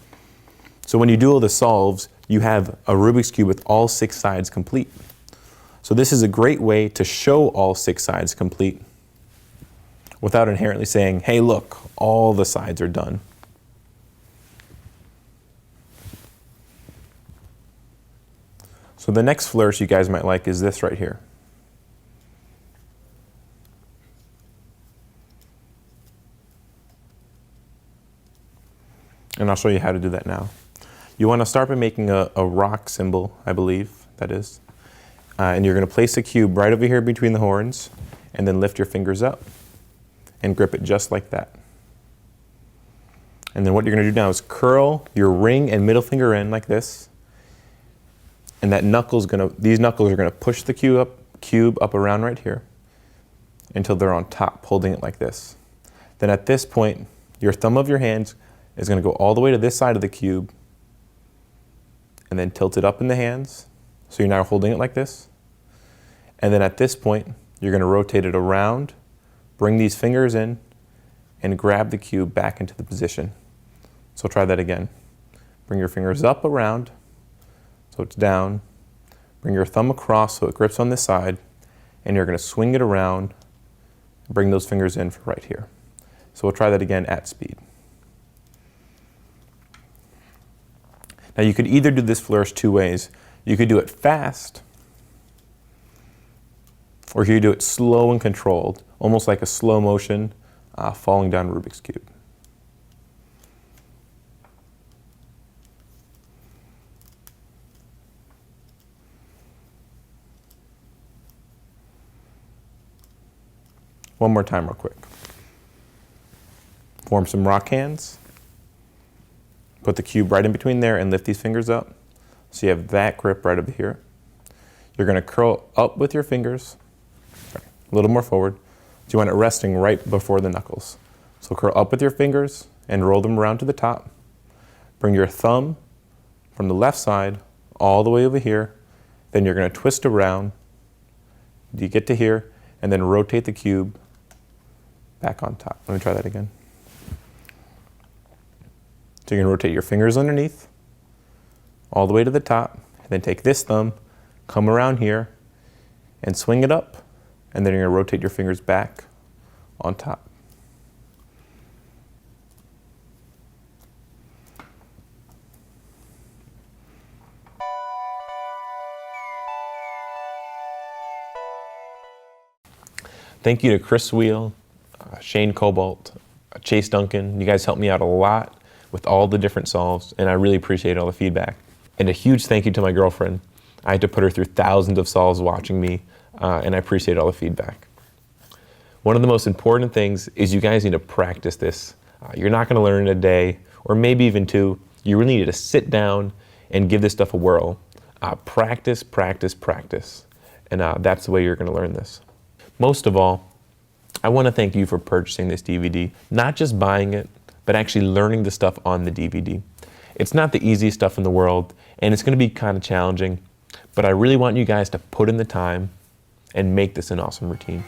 So when you do all the solves, you have a Rubik's Cube with all 6 sides complete. So this is a great way to show all 6 sides complete without inherently saying, hey look, all the sides are done. So the next flourish you guys might like is this right here. And I'll show you how to do that now. You want to start by making a rock symbol, I believe, that is. And you're going to place the cube right over here between the horns, and then lift your fingers up and grip it just like that. And then what you're going to do now is curl your ring and middle finger in like this. And these knuckles are going to push the cube up around right here until they're on top, holding it like this. Then at this point, your thumb of your hands is going to go all the way to this side of the cube and then tilt it up in the hands. So you're now holding it like this. And then at this point, you're going to rotate it around, bring these fingers in, and grab the cube back into the position. So try that again. Bring your fingers up around, so it's down. Bring your thumb across so it grips on this side, and you're going to swing it around, bring those fingers in for right here. So we'll try that again at speed. Now you could either do this flourish 2 ways. You could do it fast, or you could do it slow and controlled, almost like a slow motion falling down Rubik's Cube. One more time real quick. Form some rock hands. Put the cube right in between there and lift these fingers up. So you have that grip right over here. You're going to curl up with your fingers, a little more forward. So you want it resting right before the knuckles. So curl up with your fingers and roll them around to the top. Bring your thumb from the left side all the way over here. Then you're going to twist around. You get to here, and then rotate the cube back on top. Let me try that again. So you're going to rotate your fingers underneath, all the way to the top, and then take this thumb, come around here, and swing it up, and then you're going to rotate your fingers back on top. Thank you to Chris Wheel, Shane Cobalt, Chase Duncan. You guys helped me out a lot with all the different solves, and I really appreciate all the feedback. And a huge thank you to my girlfriend. I had to put her through thousands of solves watching me, and I appreciate all the feedback. One of the most important things is you guys need to practice this. You're not going to learn in a day, or maybe even 2. You really need to sit down and give this stuff a whirl. Practice, practice, practice. And that's the way you're going to learn this. Most of all, I want to thank you for purchasing this DVD, not just buying it, but actually learning the stuff on the DVD. It's not the easiest stuff in the world, and it's going to be kind of challenging, but I really want you guys to put in the time and make this an awesome routine.